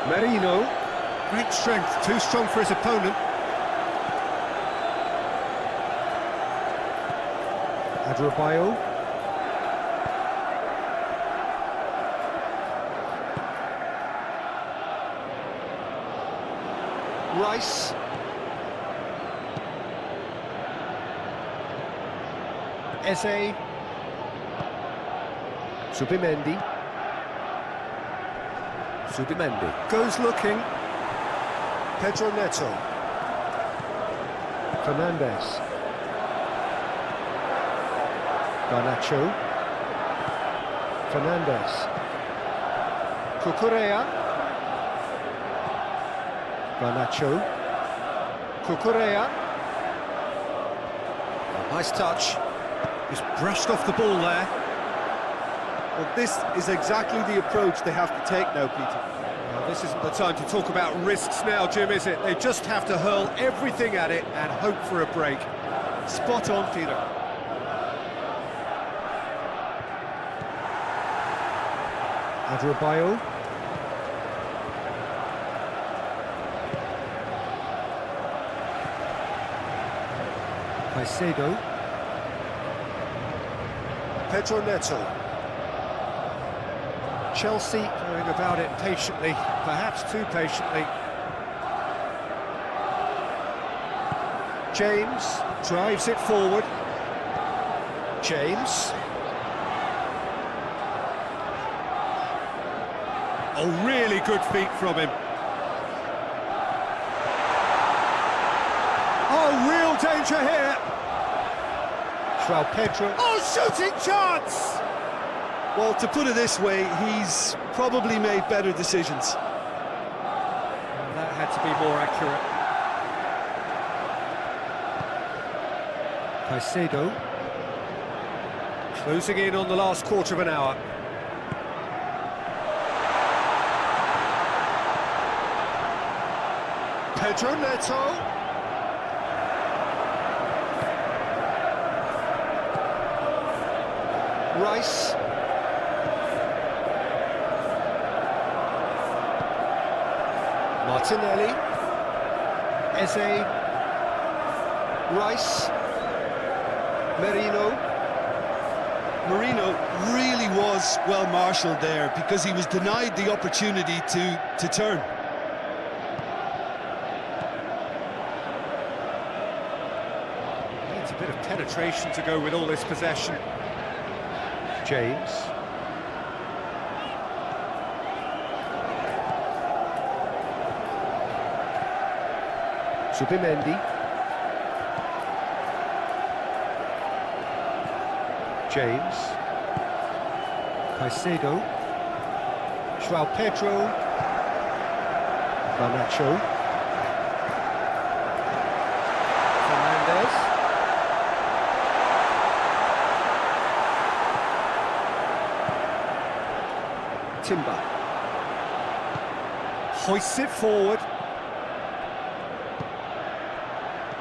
Marino. Great strength, too strong for his opponent. Adrabayo. Rice. Eze. Subimendi. Subimendi. Goes looking. Pedro Neto. Fernandez. Garnacho. Fernandez. Cucurella. Garnacho. Cucurella. Nice touch. Just brushed off the ball there. Well, this is exactly the approach they have to take now, Peter. Well, this isn't the time to talk about risks now, Jim, is it? They just have to hurl everything at it and hope for a break. Spot on, Peter. Adrabayo. Caicedo. Pedro Neto. Chelsea going about it patiently, perhaps too patiently. James drives it forward. James. Oh, really good feet from him. Oh, real danger here. João Pedro. Oh, shooting chance! Well, to put it this way, he's probably made better decisions. That had to be more accurate. Caicedo. Closing in on the last quarter of an hour. Pedro Neto. Rice. Martinelli. Eze. Rice. Merino. Marino really was well marshalled there because he was denied the opportunity to turn. Needs a bit of penetration to go with all this possession. James. Zubimendi. James. Caicedo. João Pedro. Garnacho. Fernandez. Timber. Hoists it forward.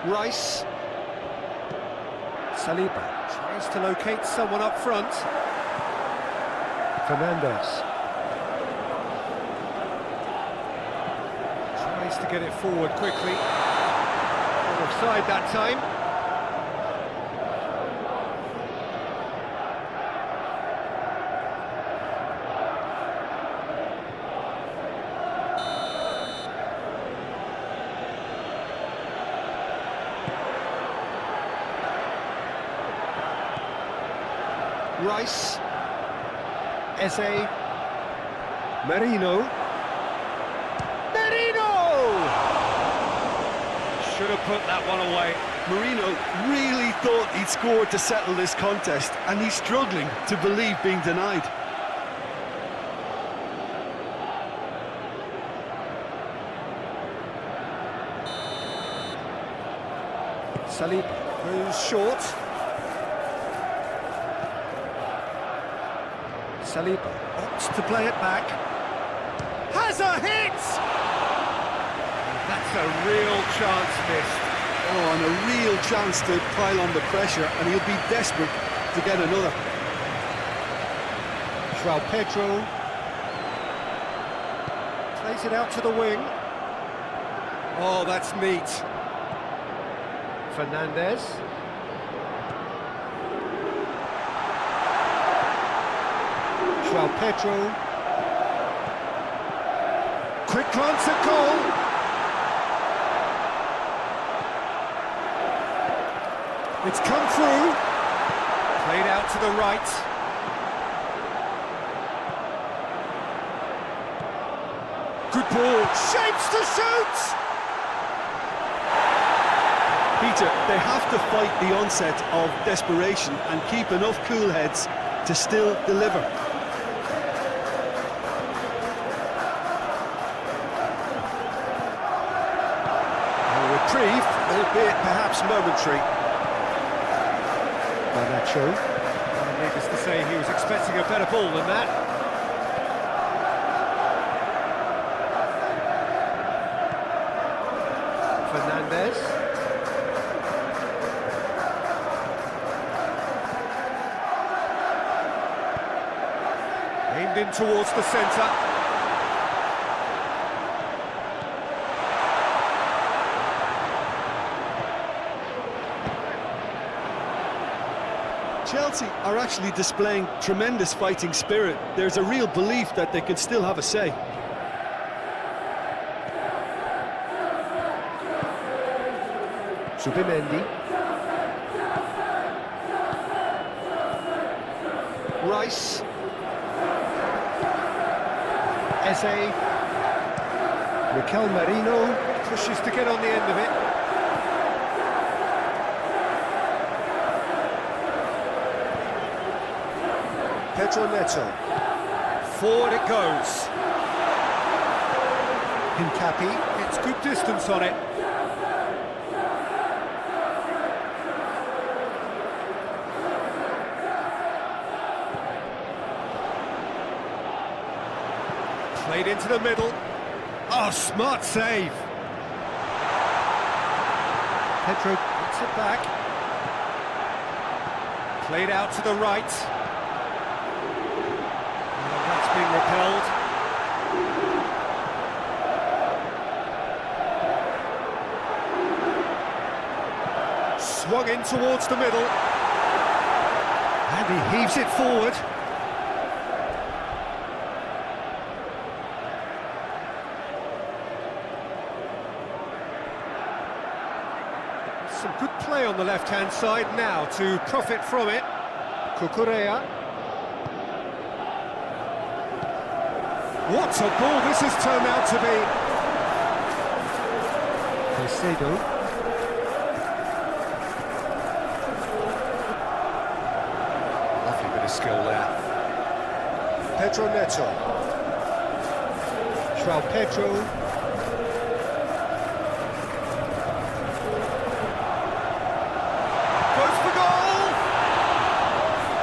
Rice. Saliba tries to locate someone up front. Fernandez. Tries to get it forward quickly. Offside that time. Rice. Eze. Merino. Merino! Should have put that one away. Marino really thought he'd scored to settle this contest, and he's struggling to believe being denied. Saliba goes short. Saliba opts to play it back. Has a hit! That's a real chance missed. Oh, and a real chance to pile on the pressure, and he'll be desperate to get another. João Pedro plays it out to the wing. Oh, that's neat. Fernandez. João Pedro. Quick glance at goal. It's come through. Played out to the right. Good ball. Shapes to shoot. Peter, they have to fight the onset of desperation and keep enough cool heads to still deliver. A reprieve, albeit perhaps momentary. Garnacho. Needless to say, he was expecting a better ball than that. Fernandez. Aimed in towards the centre. Chelsea are actually displaying tremendous fighting spirit. There's a real belief that they can still have a say. Zubimendi. Rice. Eze. Mikel Merino pushes to get on the end of it. Pedro Neto. Forward it goes. Hincapi. It's good distance on it. Played into the middle. Oh, smart save. Pedro gets it back. Played out to the right. And that's been repelled. Swung in towards the middle. And he heaves it forward. Some good play on the left-hand side now to profit from it. Cucurella. What a ball this has turned out to be. Caicedo. Lovely bit of skill there. Pedro Neto. João Pedro. Goes for goal!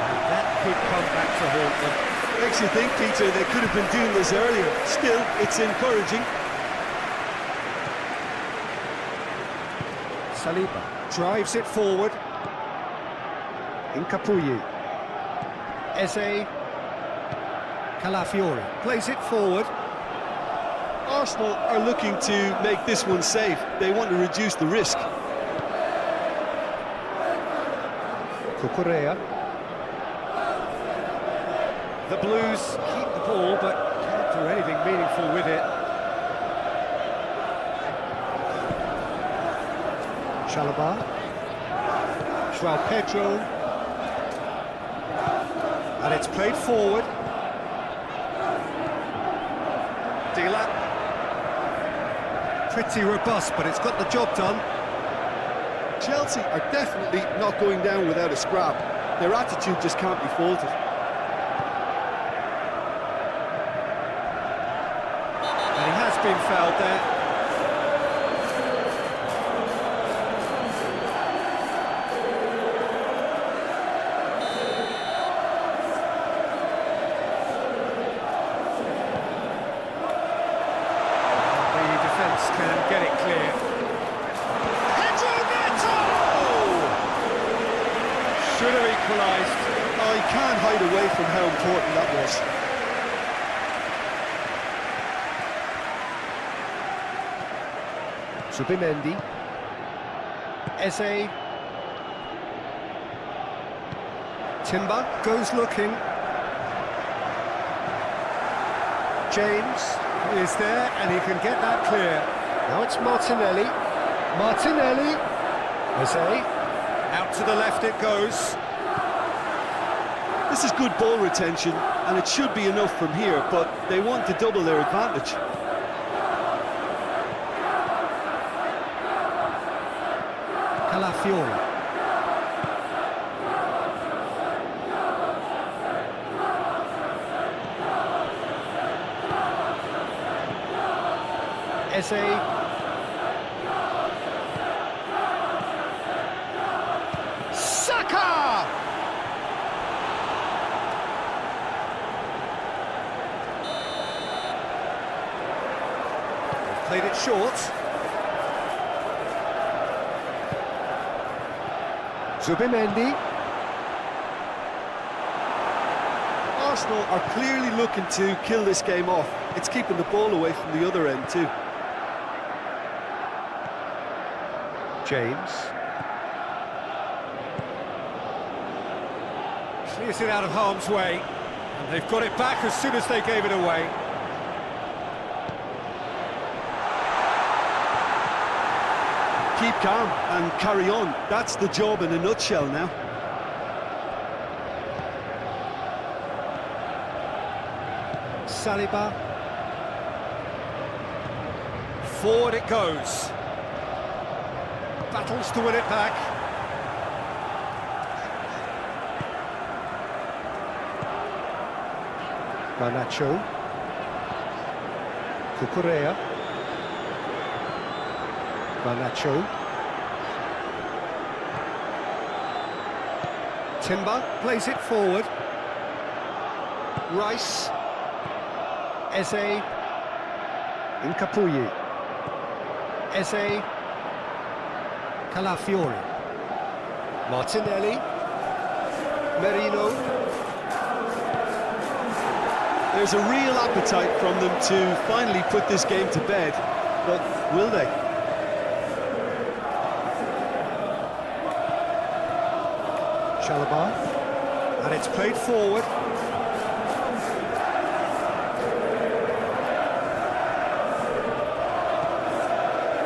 And that could come back to haunt them. Makes you think, Peter, they could have been doing this earlier. Still, it's encouraging. Saliba. Drives it forward. Incapuyi. Eze. Calafiori. Plays it forward. Arsenal are looking to make this one safe. They want to reduce the risk. Cucurella. The Blues keep the ball, but can't do anything meaningful with it. Chalobah. João Pedro. And it's played forward. Dealer. Pretty robust, but it's got the job done. Chelsea are definitely not going down without a scrap. Their attitude just can't be faulted. And he has been fouled there. The defence can get it clear. Pedro Neto! Should have equalised. Oh, he can't hide away from how important that was. Zubimendi. Eze. Timber goes looking. James Is there, and he can get that clear. Now it's Martinelli. Martinelli. Eze. Out to the left it goes. This is good ball retention, and it should be enough from here, but they want to double their advantage. Calafiori. Eze. Saka! Played it short. Zubimendi. Arsenal are clearly looking to kill this game off. It's keeping the ball away from the other end too. James. Clears it out of harm's way. And they've got it back as soon as they gave it away. Keep calm and carry on. That's the job in a nutshell now. Saliba. Forward it goes. Battles to win it back. Garnacho. Cucurella. Garnacho. Timber plays it forward. Rice. Eze. Incapuyi. Eze. Calafiori. Martinelli. Merino. There's a real appetite from them to finally put this game to bed, but will they? Chalobah, and it's played forward.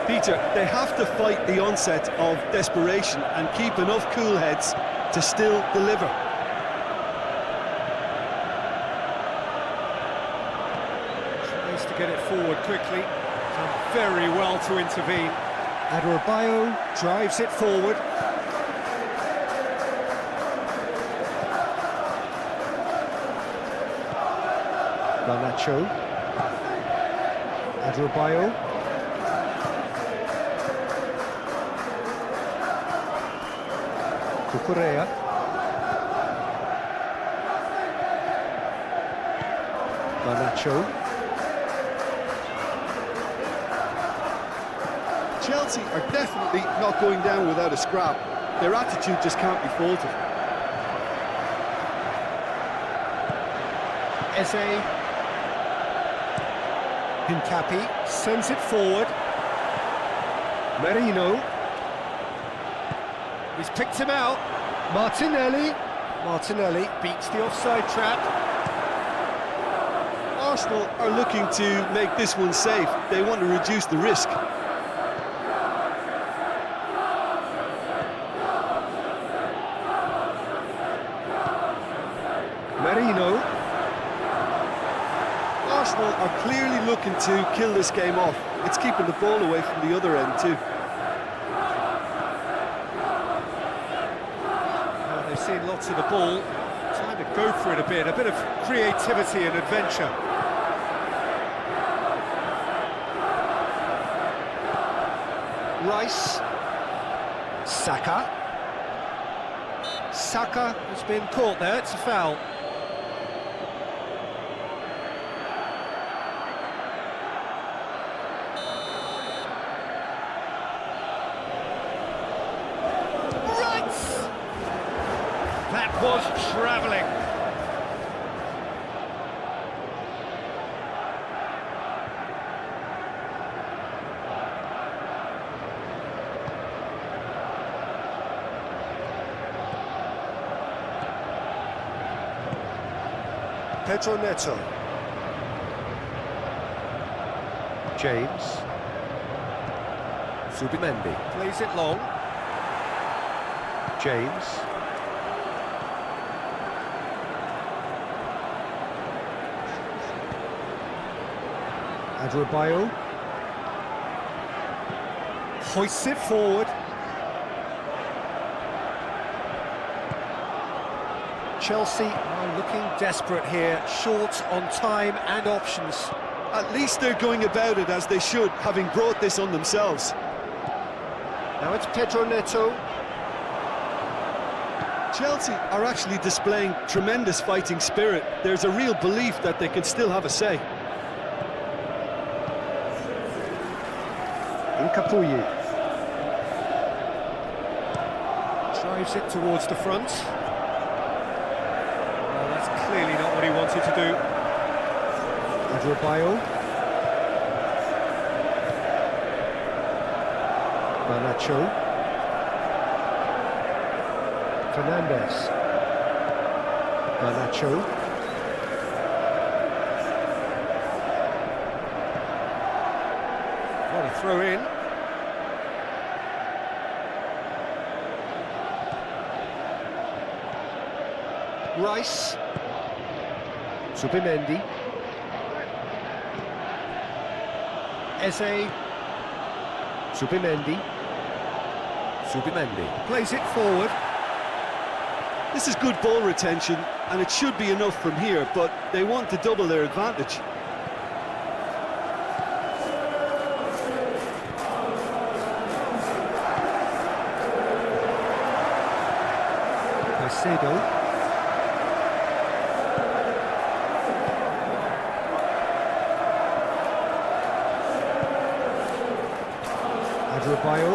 Peter, they have to fight the onset of desperation and keep enough cool heads to still deliver. Tries to get it forward quickly. Done very well to intervene. Adebayo drives it forward. Garnacho. Adebayo. Cucurella. Garnacho. Chelsea are definitely not going down without a scrap. Their attitude just can't be faulted. Eze. Hincapi sends it forward. Merino. He's picked him out. Martinelli. Martinelli beats the offside trap. Arsenal are looking to make this one safe. They want to reduce the risk. Merino. Arsenal are clearly looking to kill this game off. It's keeping the ball away from the other end too. They've seen lots of the ball. Time to go for it a bit of creativity and adventure. Rice. Saka. Saka has been caught there, it's a foul. That was travelling. Pedro Neto. James. Subimendi plays it long. James. Adebayo hoists it forward. Chelsea are looking desperate here, short on time and options. At least they're going about it as they should, having brought this on themselves. Now it's Pedro Neto. Chelsea are actually displaying tremendous fighting spirit. There's a real belief that they can still have a say. Incapuyi drives it towards the front. Well, that's clearly not what he wants. wanted to do. Adebayo. Garnacho. Fernandez. Garnacho. What a throw in. Rice. Subimendi. Eze. Subimendi. Subimendi plays it forward. This is good ball retention, and it should be enough from here, but they want to double their advantage. Caicedo. Adebayo.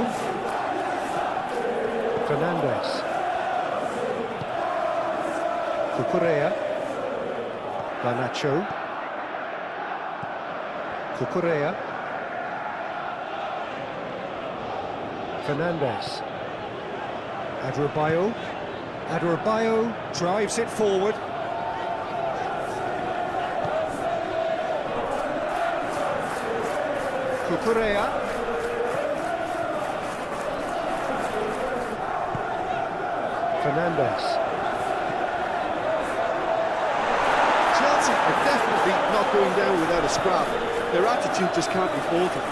Fernandez. Cucurella. Garnacho. Cucurella. Fernandez. Adebayo. Adebayo drives it forward. Cucurella. Fernandez. Chelsea are definitely not going down without a scrap. Their attitude just can't be faulted.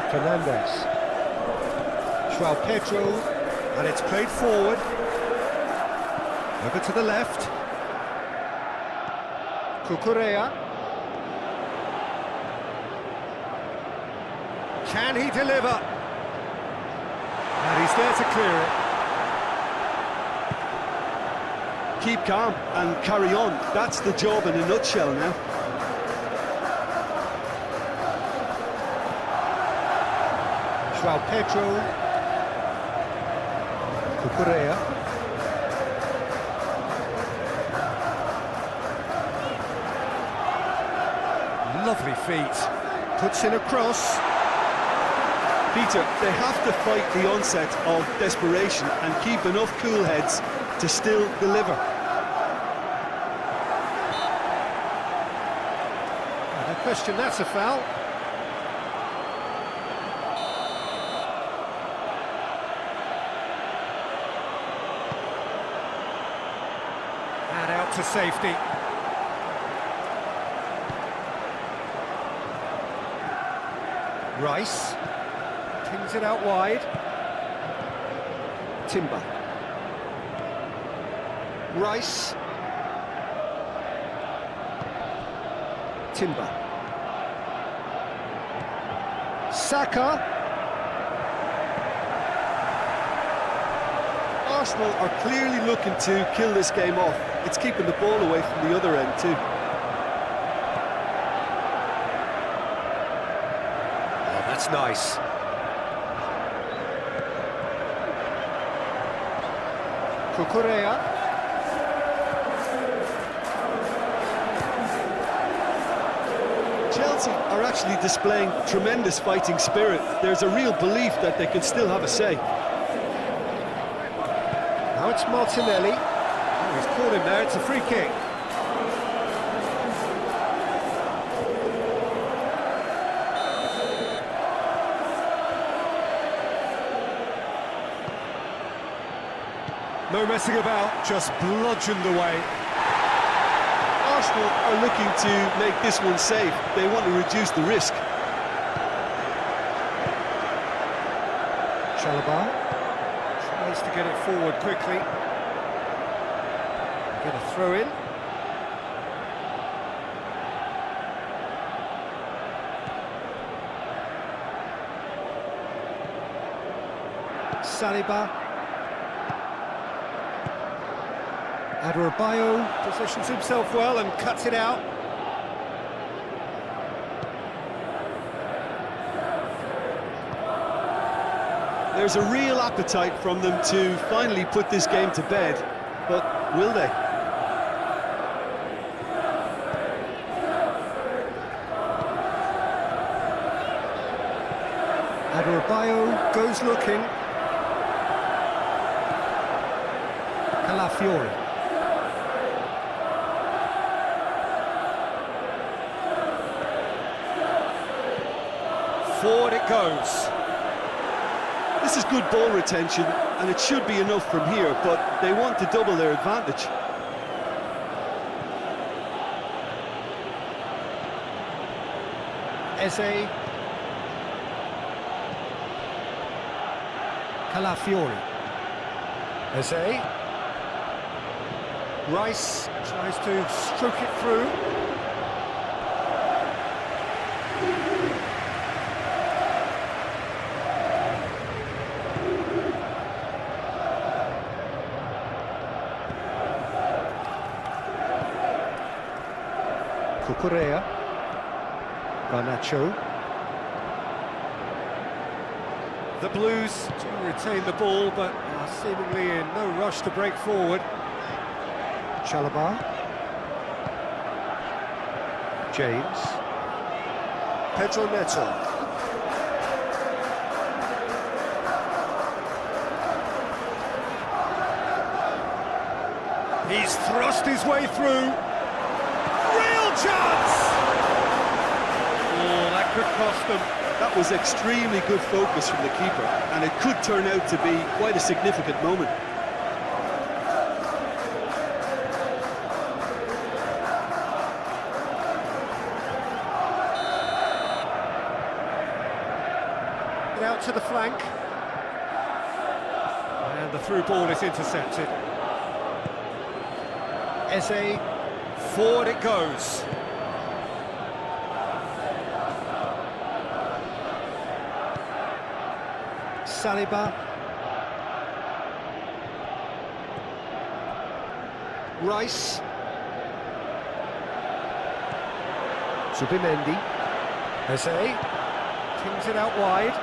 Fernandez. João Pedro, and it's played forward. Over to the left. Cucurella. Can he deliver? And he's there to clear it. Keep calm and carry on. That's the job in a nutshell now. João Pedro. Cucurella. Lovely feet. Puts in a cross. Peter, they have to fight the onset of desperation and keep enough cool heads to still deliver. No question, that's a foul. And out to safety. Rice. Pings it out wide. Timber. Rice. Timber. Saka. Arsenal are clearly looking to kill this game off. It's keeping the ball away from the other end too. Oh, that's nice. Cucurella. Chelsea are actually displaying tremendous fighting spirit. There's a real belief that they can still have a say. Now it's Martinelli. Oh, he's caught him there, it's a free kick. No messing about, just bludgeoned away. Arsenal are looking to make this one safe. They want to reduce the risk. Chalobah tries to get it forward quickly. Get a throw in. Saliba. Adebayo positions himself well and cuts it out. There's a real appetite from them to finally put this game to bed, but will they? Adebayo goes looking. Calafiori. Forward it goes. This is good ball retention, and it should be enough from here, but they want to double their advantage. Eze. Calafiori. Eze. Rice tries to stroke it through. Cucurella. Garnacho. The Blues do retain the ball, but are seemingly in no rush to break forward. Chalobah. James. Pedro Neto. He's thrust his way through. Real chance! Oh, that could cost them. That was extremely good focus from the keeper, and it could turn out to be quite a significant moment. Out to the flank. And the through ball is intercepted. Eze. Forward it goes. Saliba. Rice. Zubimendi. Eze. Kings it out wide.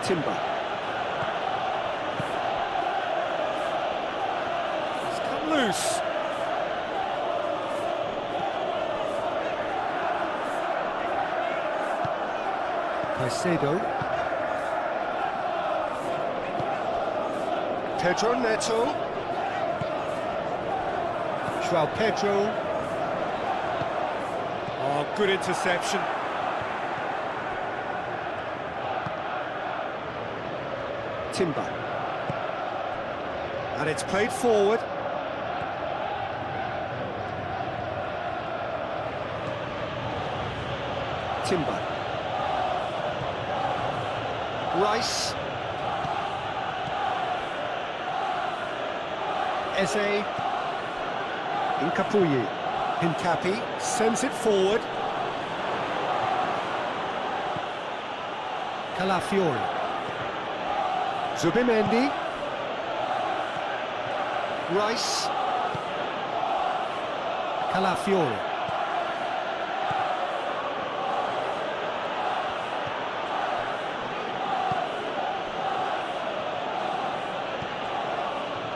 Timber. It's come loose. Caicedo. Pedro Neto. João Pedro. Oh, good interception. Timber. And it's played forward. Timber. Rice. Eze. Incapuyi. Hincapi sends it forward. Calafiori. Zubimendi. Rice. Calafiori.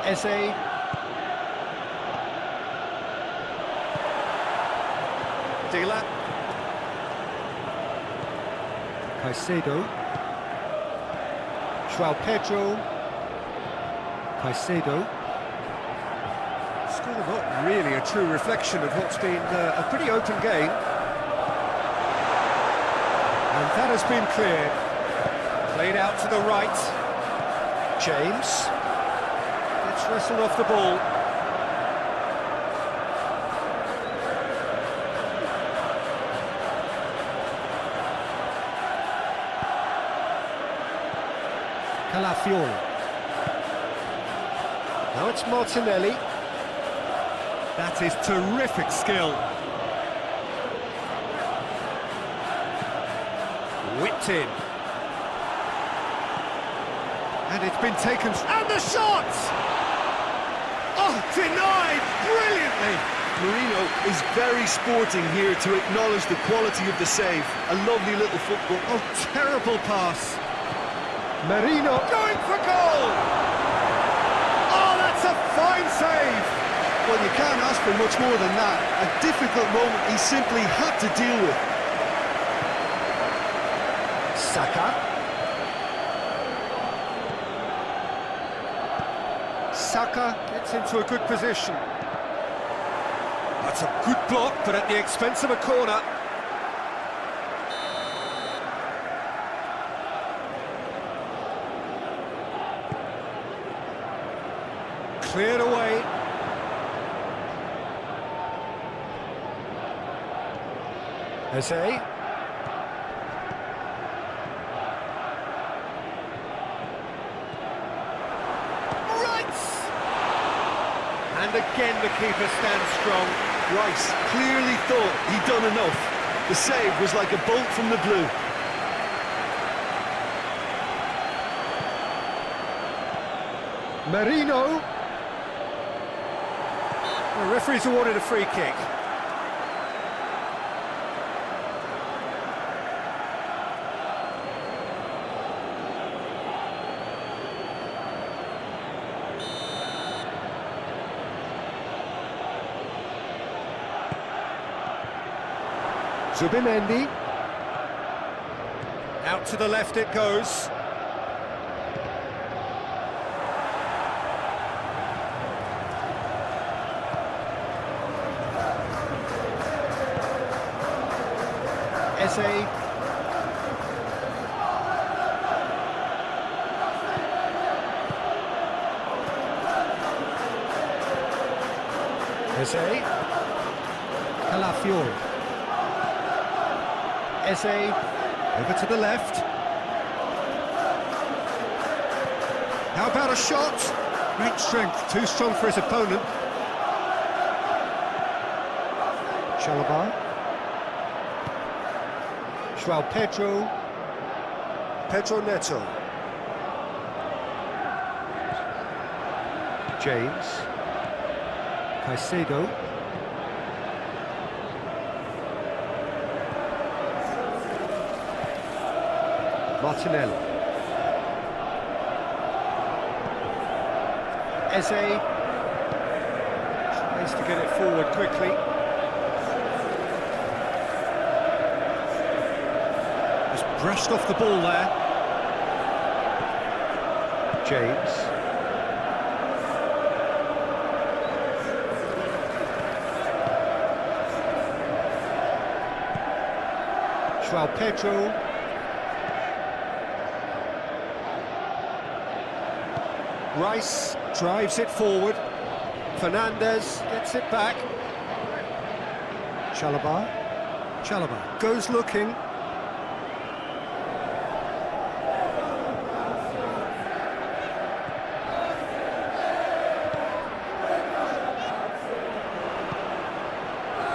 Eze. Dealer. Caicedo. João Pedro. Caicedo. Still not really a true reflection of what's been a pretty open game. And that has been cleared. Played out to the right. James. Gets wrestled off the ball. Calafiori. Now it's Martinelli. That is terrific skill. Whipped in. And it's been taken... And the shot! Oh, denied brilliantly! Marino is very sporting here to acknowledge the quality of the save. A lovely little football. Oh, terrible pass. Merino going for goal! Oh, that's a fine save! Well, you can't ask for much more than that. A difficult moment he simply had to deal with. Saka. Saka gets into a good position. That's a good block, but at the expense of a corner. Cleared away. Eze. And again the keeper stands strong. Rice clearly thought he'd done enough. The save was like a bolt from the blue. Merino. The referee's awarded a free kick. Zubimendi. Out to the left it goes. Eze. Eze. Calafiori. Eze, over to the left. How about a shot? Great strength, too strong for his opponent. Chalobah. João Pedro. Pedro Neto. James. Caicedo. Martinelli. Eze tries to get it forward quickly. Just brushed off the ball there. James. João Pedro. Rice drives it forward. Fernandez gets it back. Chalobah. Chalobah goes looking.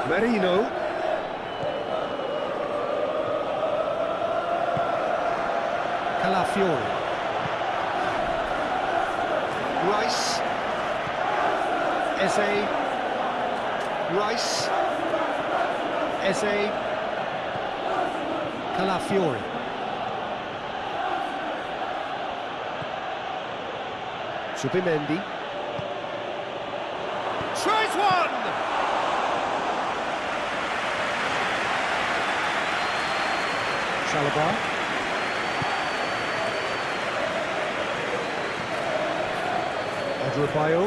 Merino. Calafiori. Rice. Eze. Rice. Eze. Calafiori. Zubimendi. Tries one! Chalobah. Adrabayo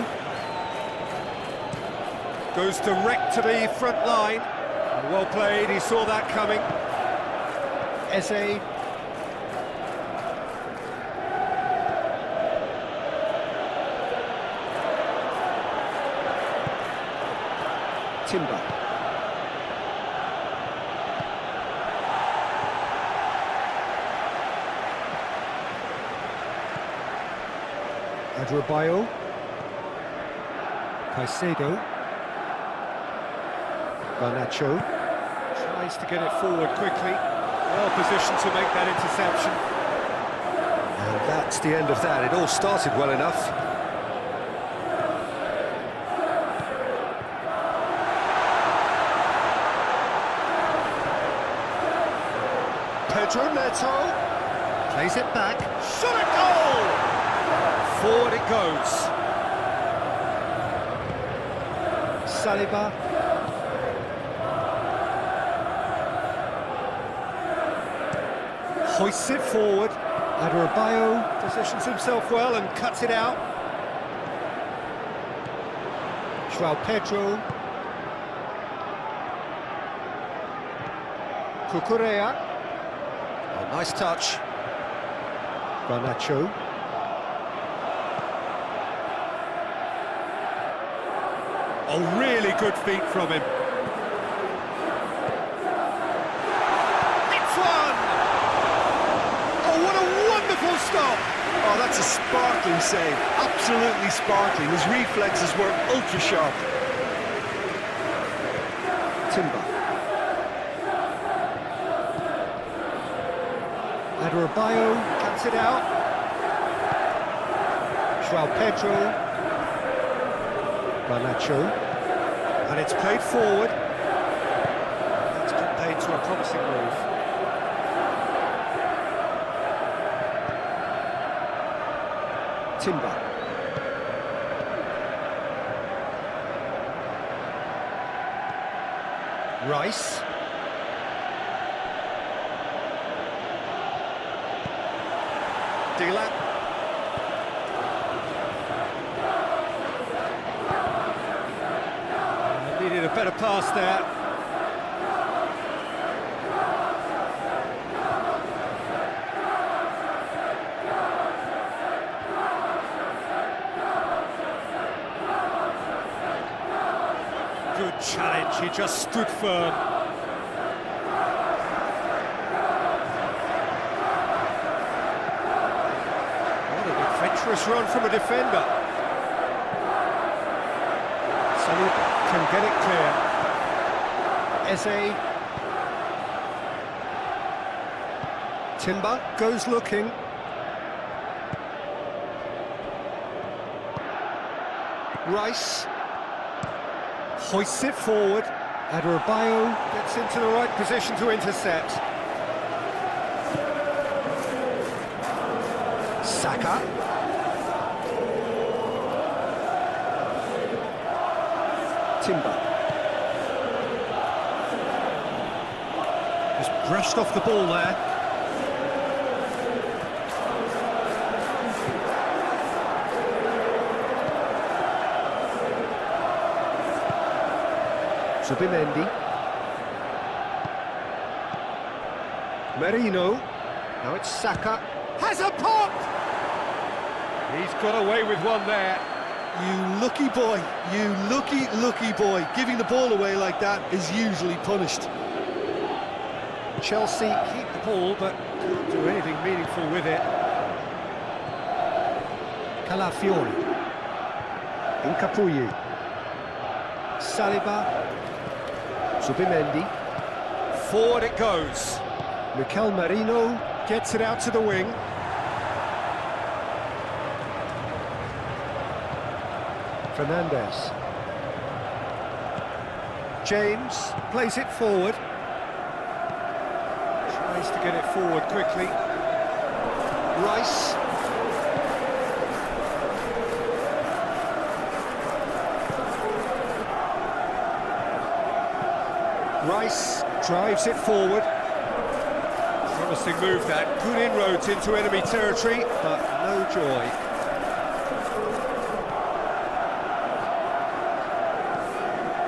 goes direct to the front line. Well played, he saw that coming. Eze. Timber. Adrabayo. Caicedo. Garnacho tries to get it forward quickly. Well positioned to make that interception. And that's the end of that. It all started well enough. Pedro Neto Plays it back. Shot a goal! Forward it goes. Saliba. Hoists it forward. Adebayo positions himself well and cuts it out. João Pedro. Cucurella. Oh, nice touch. Garnacho. Oh, really good feet from him. It's one! Oh, what a wonderful stop! Oh, that's a sparkling save, absolutely sparkling. His reflexes were ultra sharp. Timber. Adebayo cuts it out. João Pedro. Garnacho. And it's played forward. That's conveyed to a promising move. Timber. Rice. Dila. Needed a better pass there. Good challenge, he just stood firm. What an adventurous run from a defender. Saliba can get it clear. Eze. Timber goes looking. Rice. Hoists it forward. Adebayo gets into the right position to intercept. Saka. Timber. Just brushed off the ball there. Subimendi. Merino. Now it's Saka. Has a pop! He's got away with one there. You lucky boy, you lucky boy. Giving the ball away like that is usually punished. Chelsea keep the ball, but can't do anything meaningful with it. Calafiori. Incapuyi. Saliba. Subimendi. Forward it goes. Mikel Merino gets it out to the wing. Fernandes. James plays it forward. Tries to get it forward quickly. Rice. Rice drives it forward. Promising move that. Good inroads into enemy territory, but no joy.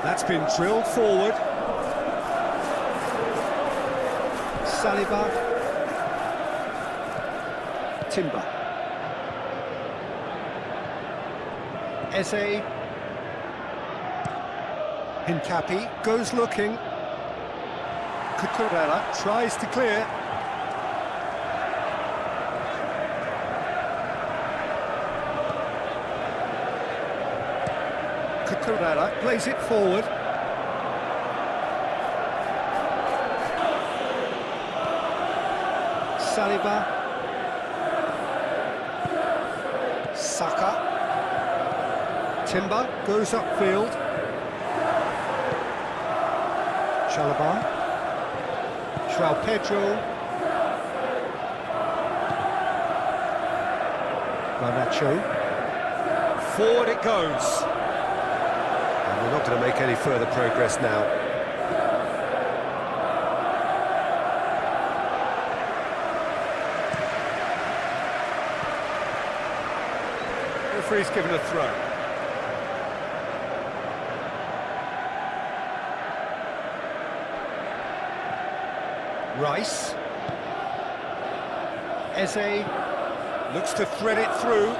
That's been drilled forward. Saliba. Timber. Eze. Hincapi goes looking. Cucurella tries to clear. Cucurella plays it forward. Saliba. Saka. Timber goes upfield. Chalobah. João Pedro. Garnacho. Forward it goes. And we're not going to make any further progress now. Referee's given a throw. Rice. Eze looks to thread it through.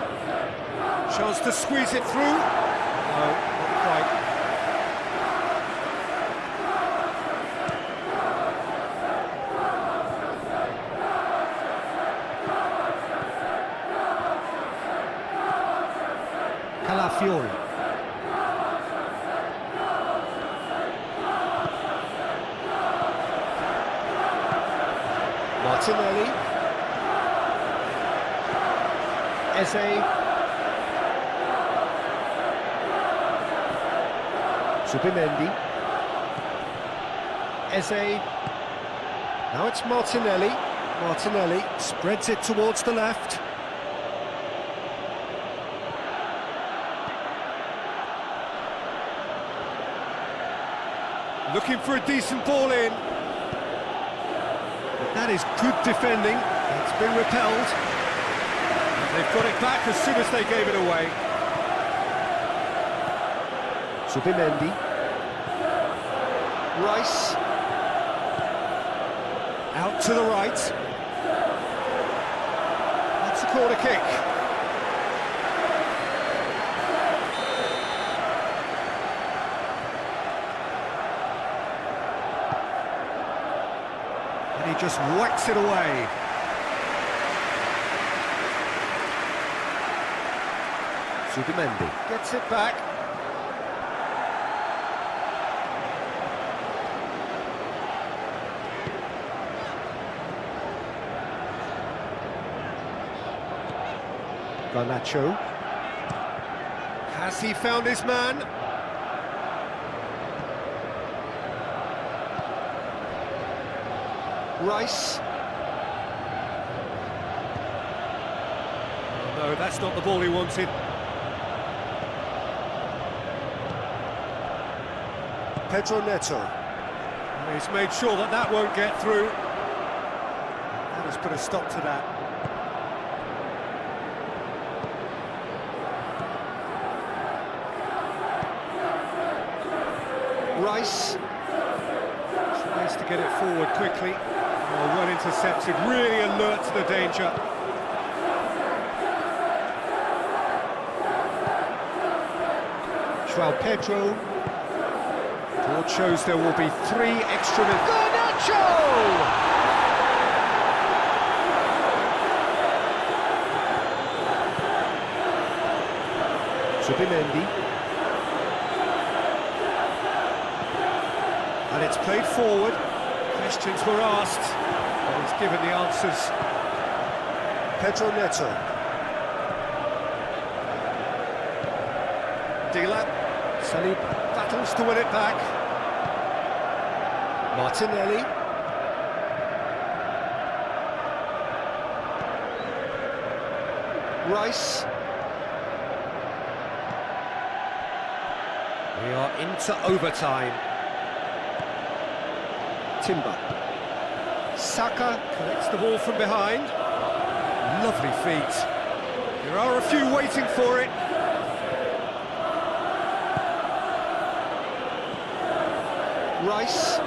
Chance to squeeze it through. No, not quite. Calafiori. Martinelli. Eze. Subimendi. Eze. Now it's Martinelli. Martinelli spreads it towards the left. Looking for a decent ball in. But that is good defending. It's been repelled. And they've got it back as soon as they gave it away. Subimendi. Rice. Out to the right. That's a corner kick. And he just whacks it away. Subimendi gets it back. Garnacho. Has he found his man? Rice. Oh, no, that's not the ball he wanted. Pedro Neto. He's made sure that that won't get through. That has put a stop to that. Rice tries to get it forward quickly. Oh, well intercepted, really alert to the danger. João Pedro. Board shows there will be 3 extra minutes. Garnacho! Subimendi. And it's played forward. Questions were asked, and he's given the answers. Pedro Neto. Delap. Salib battles to win it back. Martinelli. Rice. We are into overtime. Timber. Saka collects the ball from behind. Lovely feet. There are a few waiting for it. Rice.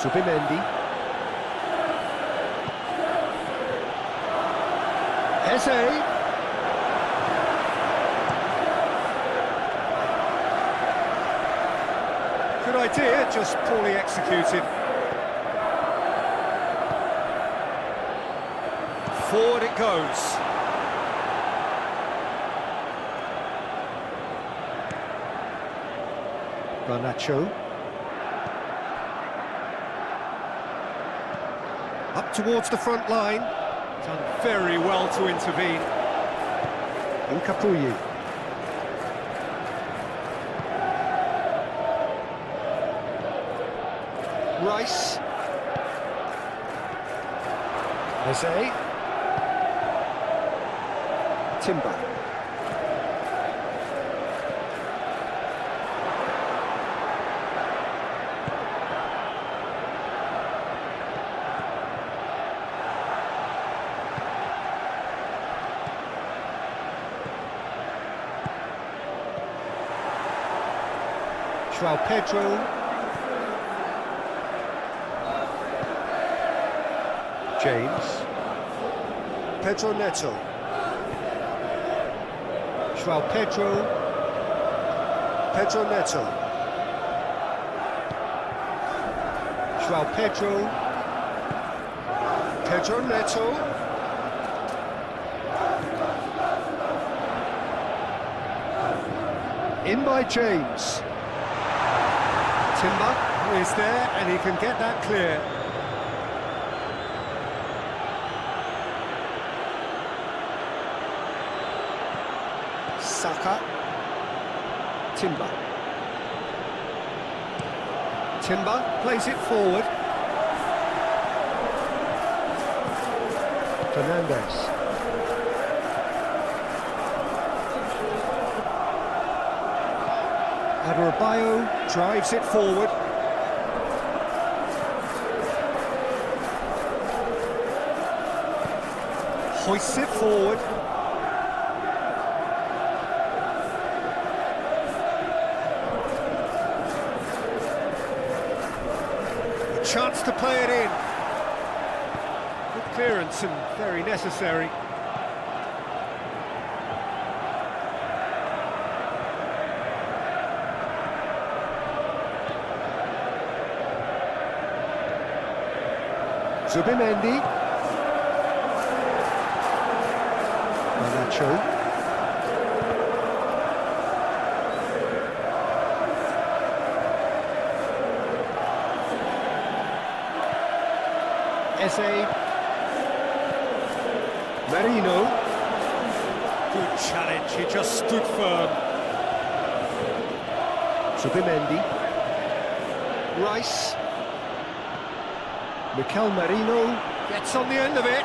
Subimendi. Eze. Good idea, just poorly executed. Forward it goes. Garnacho. Up towards the front line. Done very well to intervene. Nkapuyi. Rice. Eze. Timber. João Pedro. James. Pedro Neto. João Pedro. Pedro Neto. João Pedro. Pedro Neto. In by James. Timber is there and he can get that clear. Saka. Timber. Timber plays it forward. Fernandes. Adebayo drives it forward. Hoists it forward. A chance to play it in. Good clearance and very necessary. Zubimendi. Nacho. Eze. Marino. Good challenge, he just stood firm. Zubimendi. Rice. Mikel Merino gets on the end of it.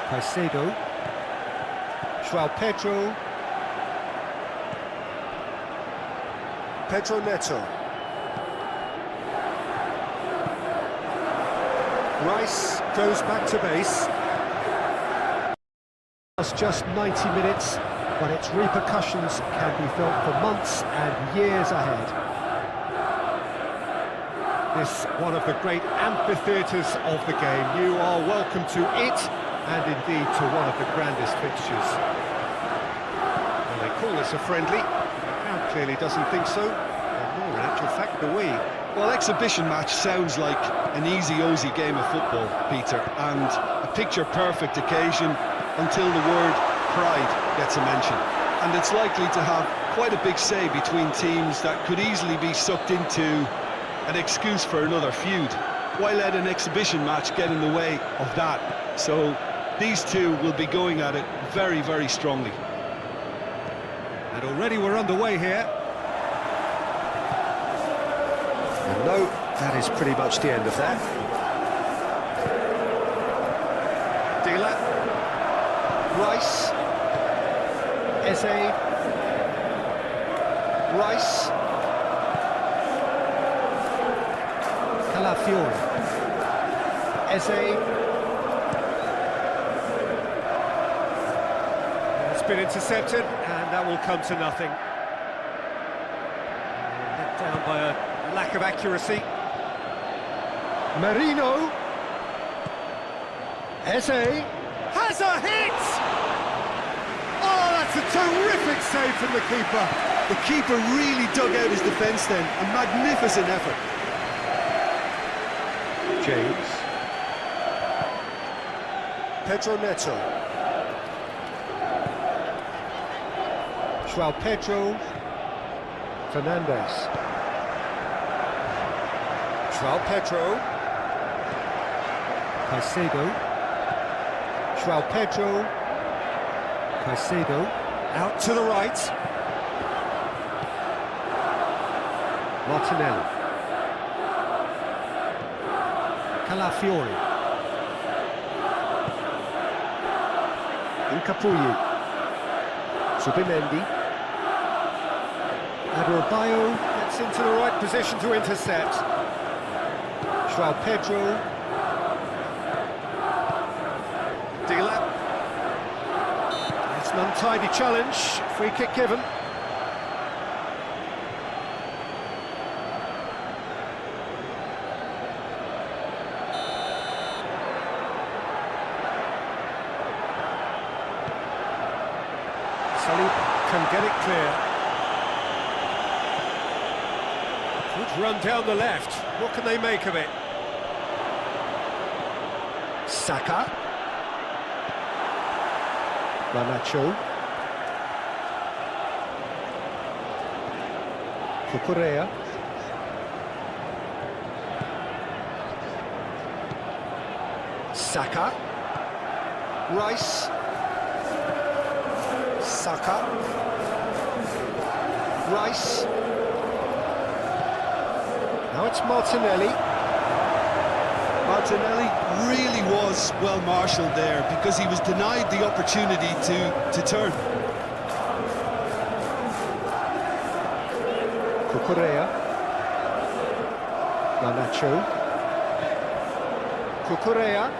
Caicedo. João Pedro. Pedro Neto. Rice goes back to base. It's just 90 minutes, but its repercussions can be felt for months and years ahead. This one of the great amphitheatres of the game. You are welcome to it, and indeed to one of the grandest fixtures. Well, they call this a friendly. The crowd clearly doesn't think so. And more, in actual fact, do we. Well, exhibition match sounds like an easy-ozy game of football, Peter, and a picture-perfect occasion until the word pride gets a mention. And it's likely to have quite a big say between teams that could easily be sucked into an excuse for another feud. Why let an exhibition match get in the way of that? So these two will be going at it very, very strongly. And already we're underway here. And no, that is pretty much the end of that. Dila. Rice. Eze. Rice. Calafiori. Eze. It's been intercepted, and that will come to nothing. Let down by a lack of accuracy. Marino. Eze has a hit! Oh, that's a terrific save from the keeper. The keeper really dug out his defence then, a magnificent effort. James. Pedro Neto. João Pedro. Fernandes. João Pedro. Caicedo. João Pedro. Caicedo. Out to the right. Martinelli. Calafiori. Incapuyi. Subimendi. Adebayo gets into the right position to intercept. João Pedro. Dila. It's an untidy challenge. Free kick given. Saliba can get it clear. Good run down the left. What can they make of it? Saka. Manacho. Cucurella. Saka. Rice. Saka. Rice. Now it's Martinelli. Martinelli really was well marshalled there because he was denied the opportunity to turn. Cucurella. Manacho. Cucurella.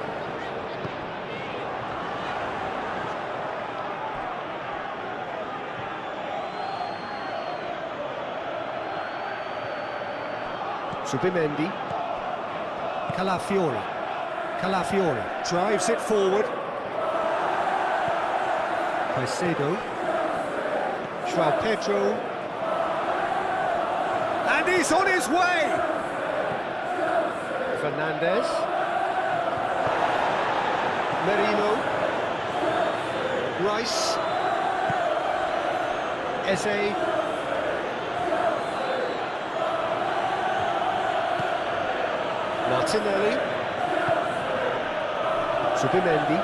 Subimendi. Calafiori. Calafiori drives it forward. Caicedo. João Pedro. And he's on his way! Fernandez. Merino. Rice. Eze. Martinelli. Subimendi.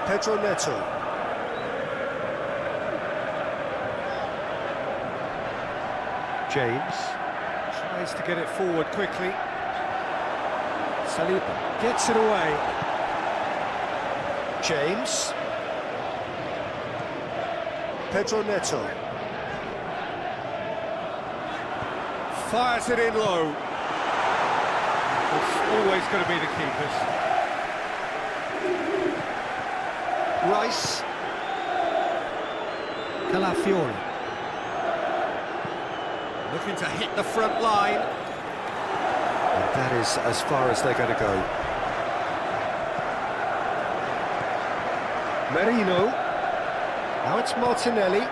Pedro Neto. James tries to get it forward quickly. Saliba gets it away. James. Pedro Neto. Fires it in low. It's always going to be the keepers. Rice. Calafiori. Looking to hit the front line. And that is as far as they're going to go. Merino. Now it's Martinelli.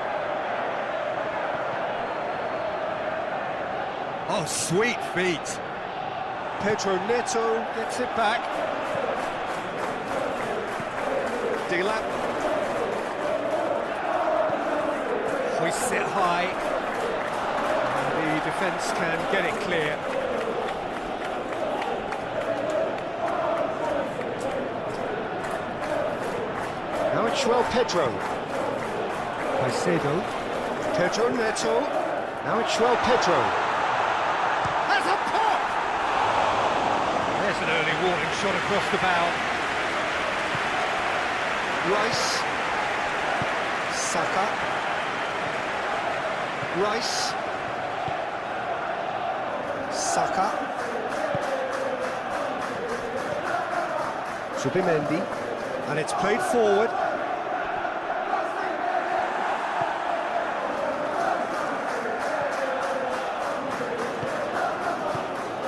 Oh, sweet feet. Pedro Neto gets it back. Dila. Hoists it high. And the defence can get it clear. Now it's João Pedro. Caicedo. Pedro Neto. Now it's João Pedro. There's a pop! There's an early warning shot across the bow. Rice. Saka. Rice. Saka. Subimendi. And it's played forward.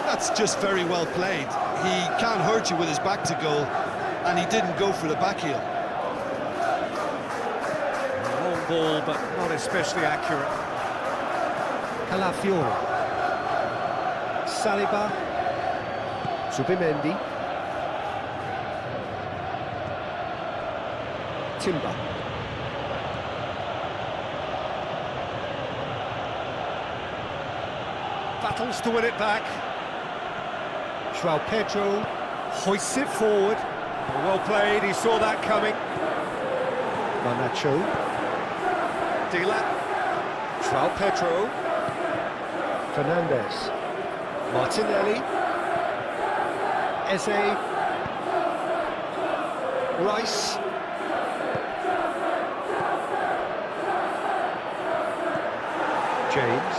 That's just very well played. He can't hurt you with his back to goal, and he didn't go for the back heel. Long ball, but not especially accurate. Calafiori. Saliba. Subimendi. Timber. Battles to win it back. João Pedro hoists it forward. Well played, he saw that coming. Manacho. Dila. João Pedro. Fernandes. Martinelli. Eze. Rice. James.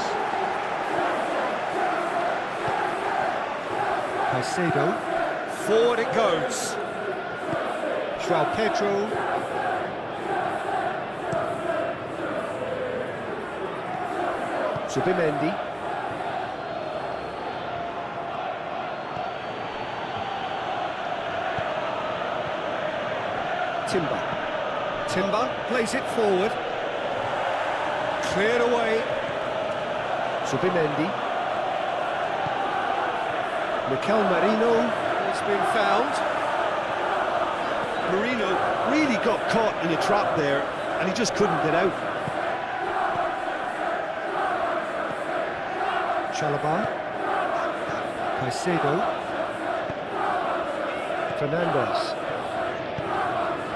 Caicedo. Forward it goes. João Pedro. Subimendi. Timber plays it forward. Cleared away. Subimendi. Mikel Merino. It's been found. Marino really got caught in a trap there, and he just couldn't get out. Chalobah. Caicedo. Fernandes.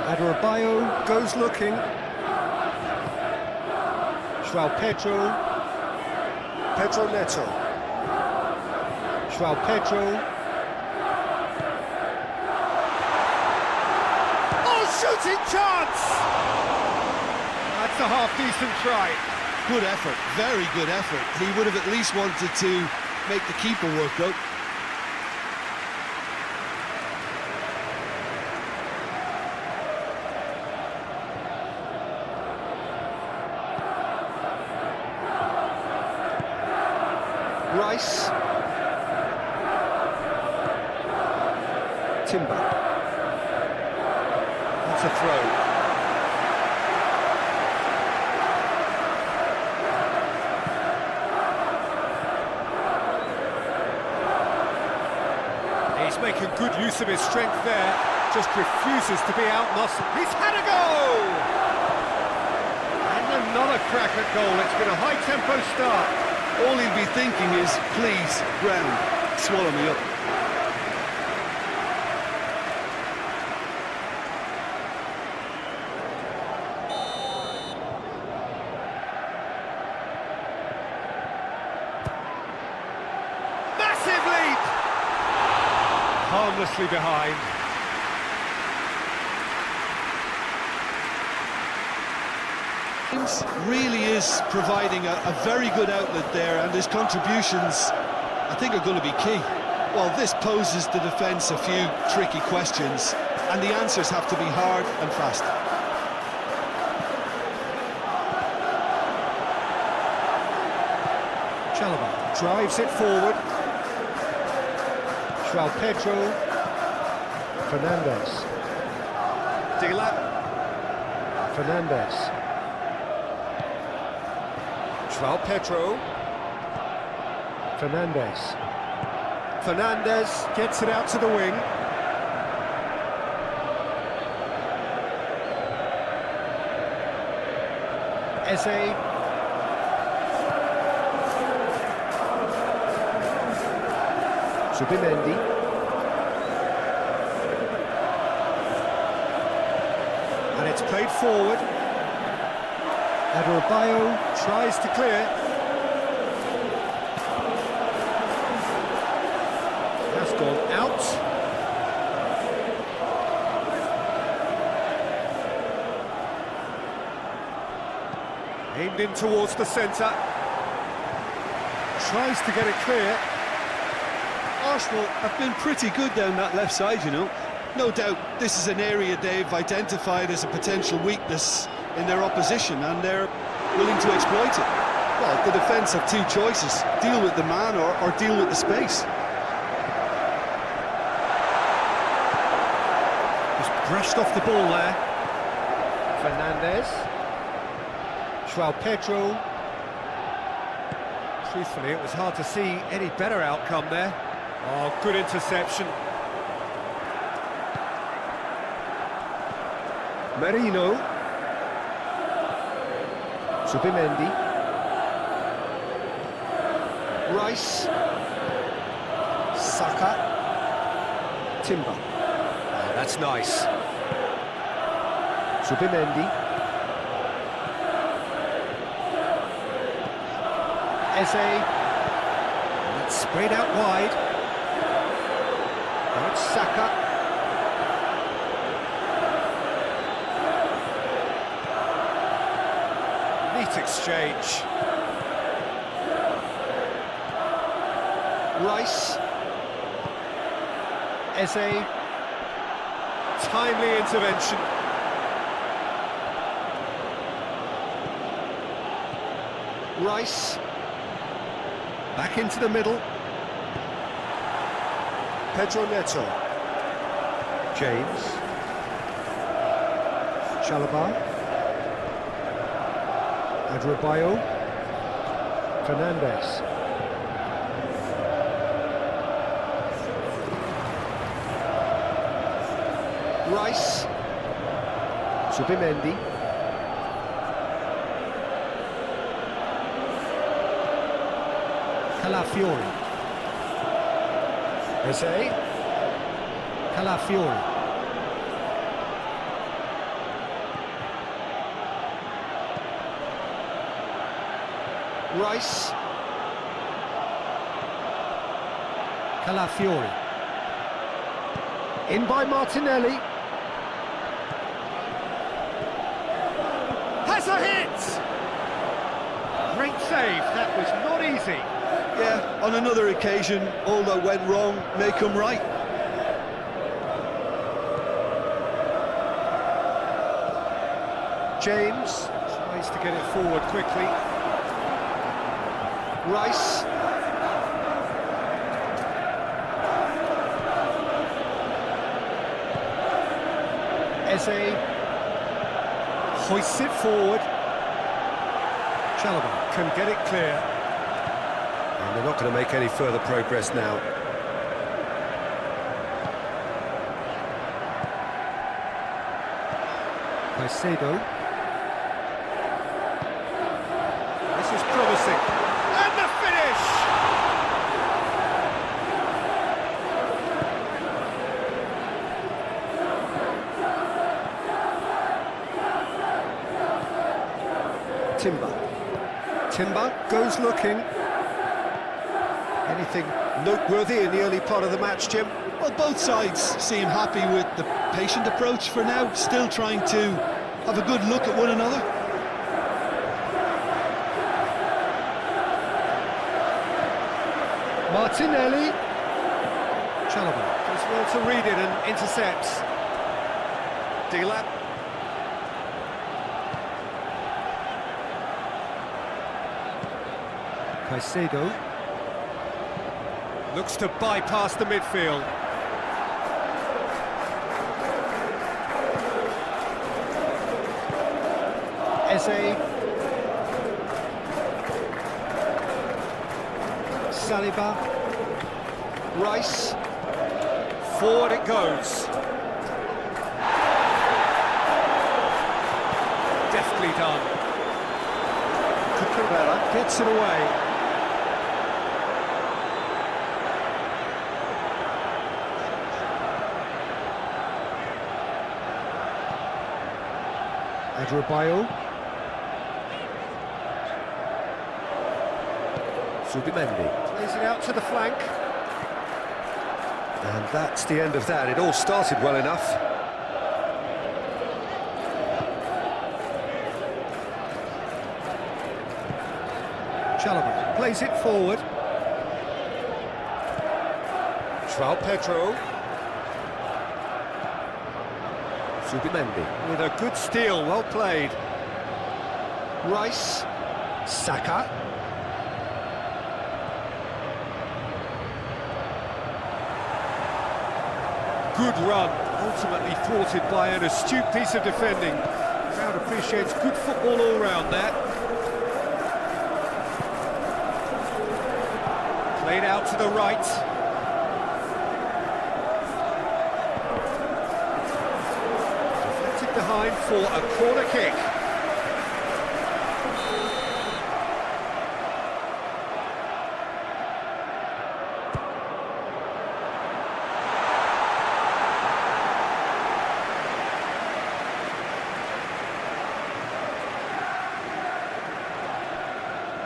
Adebayo goes looking. João Pedro. Pedro Neto. João Pedro. Oh, shooting chance! That's a half-decent try. Good effort, very good effort. He would have at least wanted to make the keeper work though. Rice. Timber. That's a throw. He's making good use of his strength there, just refuses to be out-muscled. He's had a go! And another crack at goal. It's been a high-tempo start. All he'll be thinking is, please, ground, swallow me up. Massive leap! Harmlessly behind. James really is providing a very good outlet there, and his contributions, I think, are going to be key. Well, this poses the defence a few tricky questions, and the answers have to be hard and fast. Chalobah drives it forward. João Pedro. Fernandes. Dila. Fernandes. João Pedro. Fernandes. Fernandes gets it out to the wing. Eze. Subimendi. And it's played forward. Adebayo Tries to clear. Has gone out. Aimed in towards the centre. Tries to get it clear. Arsenal have been pretty good down that left side, you know. No doubt this is an area they've identified as a potential weakness in their opposition, and they're willing to exploit it. Well, the defence have two choices: deal with the man or deal with the space. Just brushed off the ball there. Fernandes. João Pedro. Truthfully, it was hard to see any better outcome there. Oh, good interception. Merino. Subimendi. Rice. Saka. Timber. Oh, that's nice. Subimendi. Eze. And it's sprayed out wide. Now it's Saka. Neat exchange. Rice. Eze. Timely intervention. Rice. Back into the middle. Pedro Neto. James. Chalobah. Adebayo. Fernandes. Rice. Subimendi. Calafiori. Eze. Calafiori. Rice. Calafiori. In by Martinelli. Has a hit! Great save, that was not easy. Yeah, on another occasion, all that went wrong may come right. James tries to get it forward quickly. Rice. Eze hoists it forward. Chalobah can get it clear. And they're not going to make any further progress now. Caicedo. This is promising. And the finish! Timber goes looking. Anything noteworthy in the early part of the match, Jim? Well, both sides seem happy with the patient approach for now, still trying to have a good look at one another. Martinelli. Chalobah does well to read it and intercepts. Delap. Caicedo. Looks to bypass the midfield. Eze. Saliba. Rice. Forward it goes. Deftly done. Cucurella gets it away. Adebayo. Subimendi. Plays it out to the flank. And that's the end of that. It all started well enough. Chalobah plays it forward. João Pedro. Subimendi. With a good steal, well played. Rice. Saka. Good run, ultimately thwarted by an astute piece of defending. The crowd appreciates good football all round there. Played out to the right. Deflected behind for a corner kick.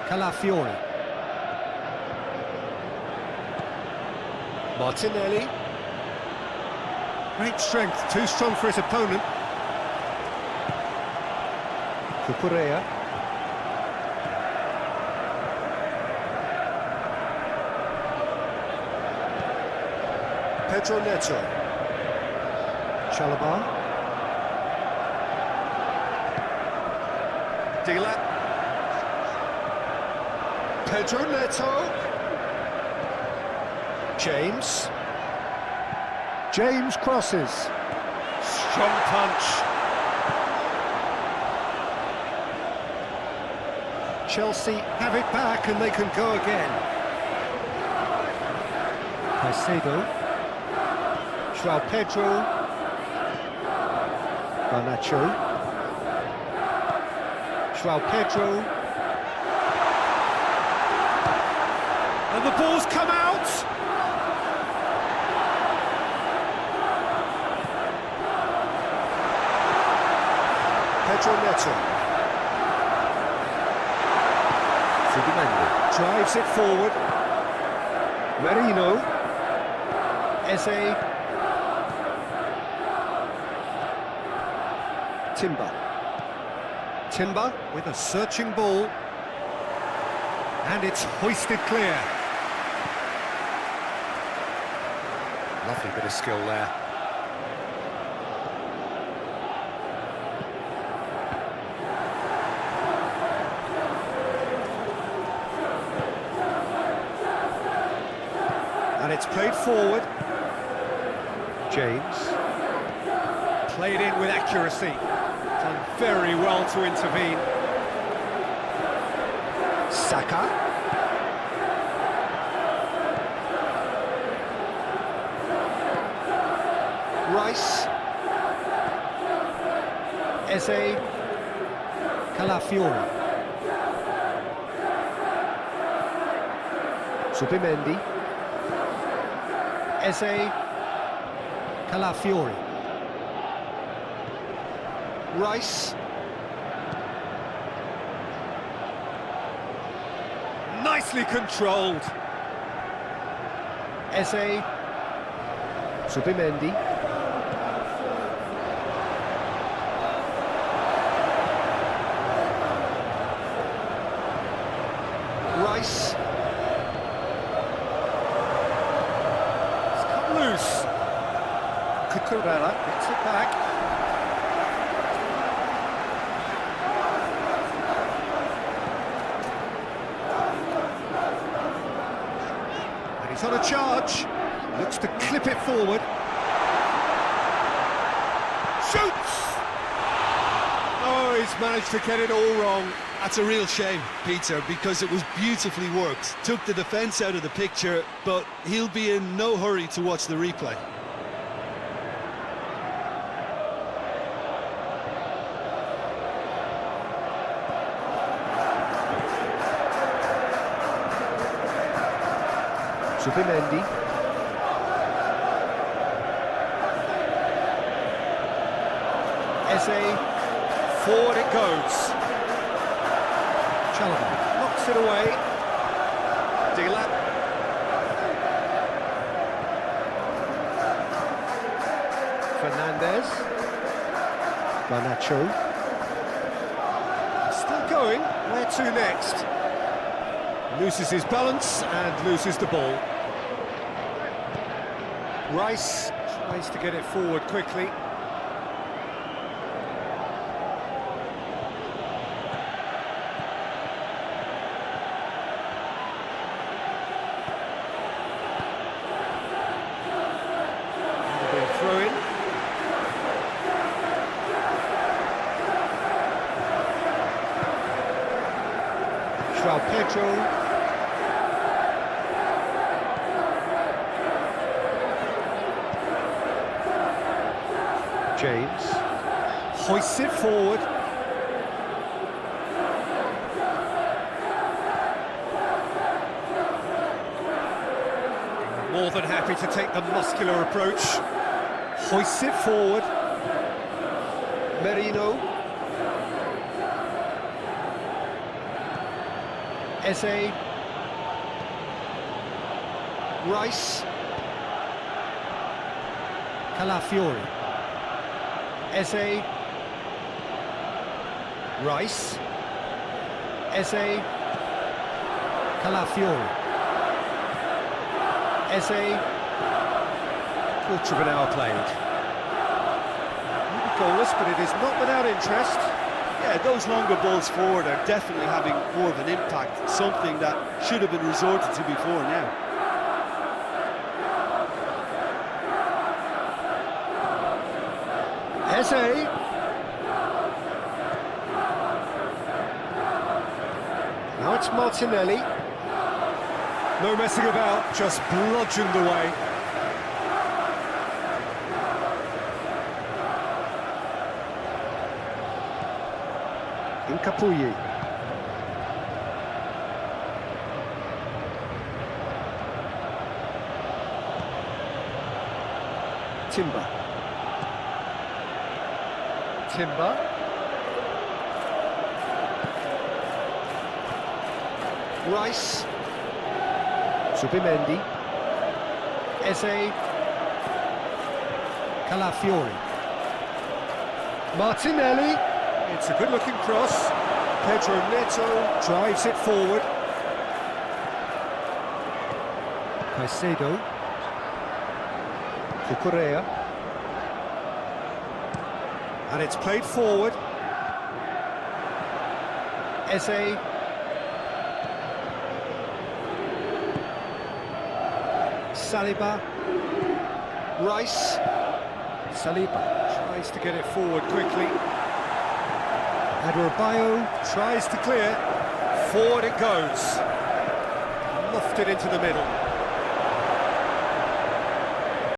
Calafiori. Martinelli. Great strength, too strong for his opponent. Cucurella. Pedro Neto. Chalobah. Dila. Pedro Neto. James. James crosses. Strong punch. Chelsea have it back and they can go again. Caicedo. João Pedro. Garnacho. João Pedro. And the ball's come out! Pedro Neto. Subimendi drives it forward. Merino. Eze. Timber with a searching ball. And it's hoisted clear. Lovely bit of skill there. And it's played forward. James. Played in with accuracy. Done very well to intervene. Saka. Rice. Eze. Calafiori. Subimendi. Eze. Calafiori. Rice. Nicely controlled. Eze. Subimendi. Rice. It's come loose. Cucurella gets it back. And he's on a charge. Looks to clip it forward. Shoots! Oh, he's managed to get it all wrong. That's a real shame, Peter, because it was beautifully worked. Took the defence out of the picture, but he'll be in no hurry to watch the replay. Subimendi. Eze, forward it goes. Chalobah knocks it away. Dila. Fernandez. Garnacho. Still going. Where to next? Loses his balance and loses the ball. Rice tries to get it forward quickly. Throw in. João Pedro. James. Hoists it forward. More than happy to take the muscular approach. Hoists it forward. Merino. Eze. Rice. Calafiori. Eze. Rice. Eze. Calafiori. Eze. Quarter of an hour played. Goalless, but it is not without interest. Yeah, those longer balls forward are definitely having more of an impact, something that should have been resorted to before now. Eze. Now it's Martinelli. No messing about, just bludgeoned away. Incapuyi. Timber. Rice. Subimendi. Eze. Calafiori. Martinelli. It's a good-looking cross. Pedro Neto drives it forward. Caicedo. Cucurella. And it's played forward. Eze. Saliba. Rice. Saliba tries to get it forward quickly. Adebayo. Tries to clear. Forward it goes. Lofted into the middle.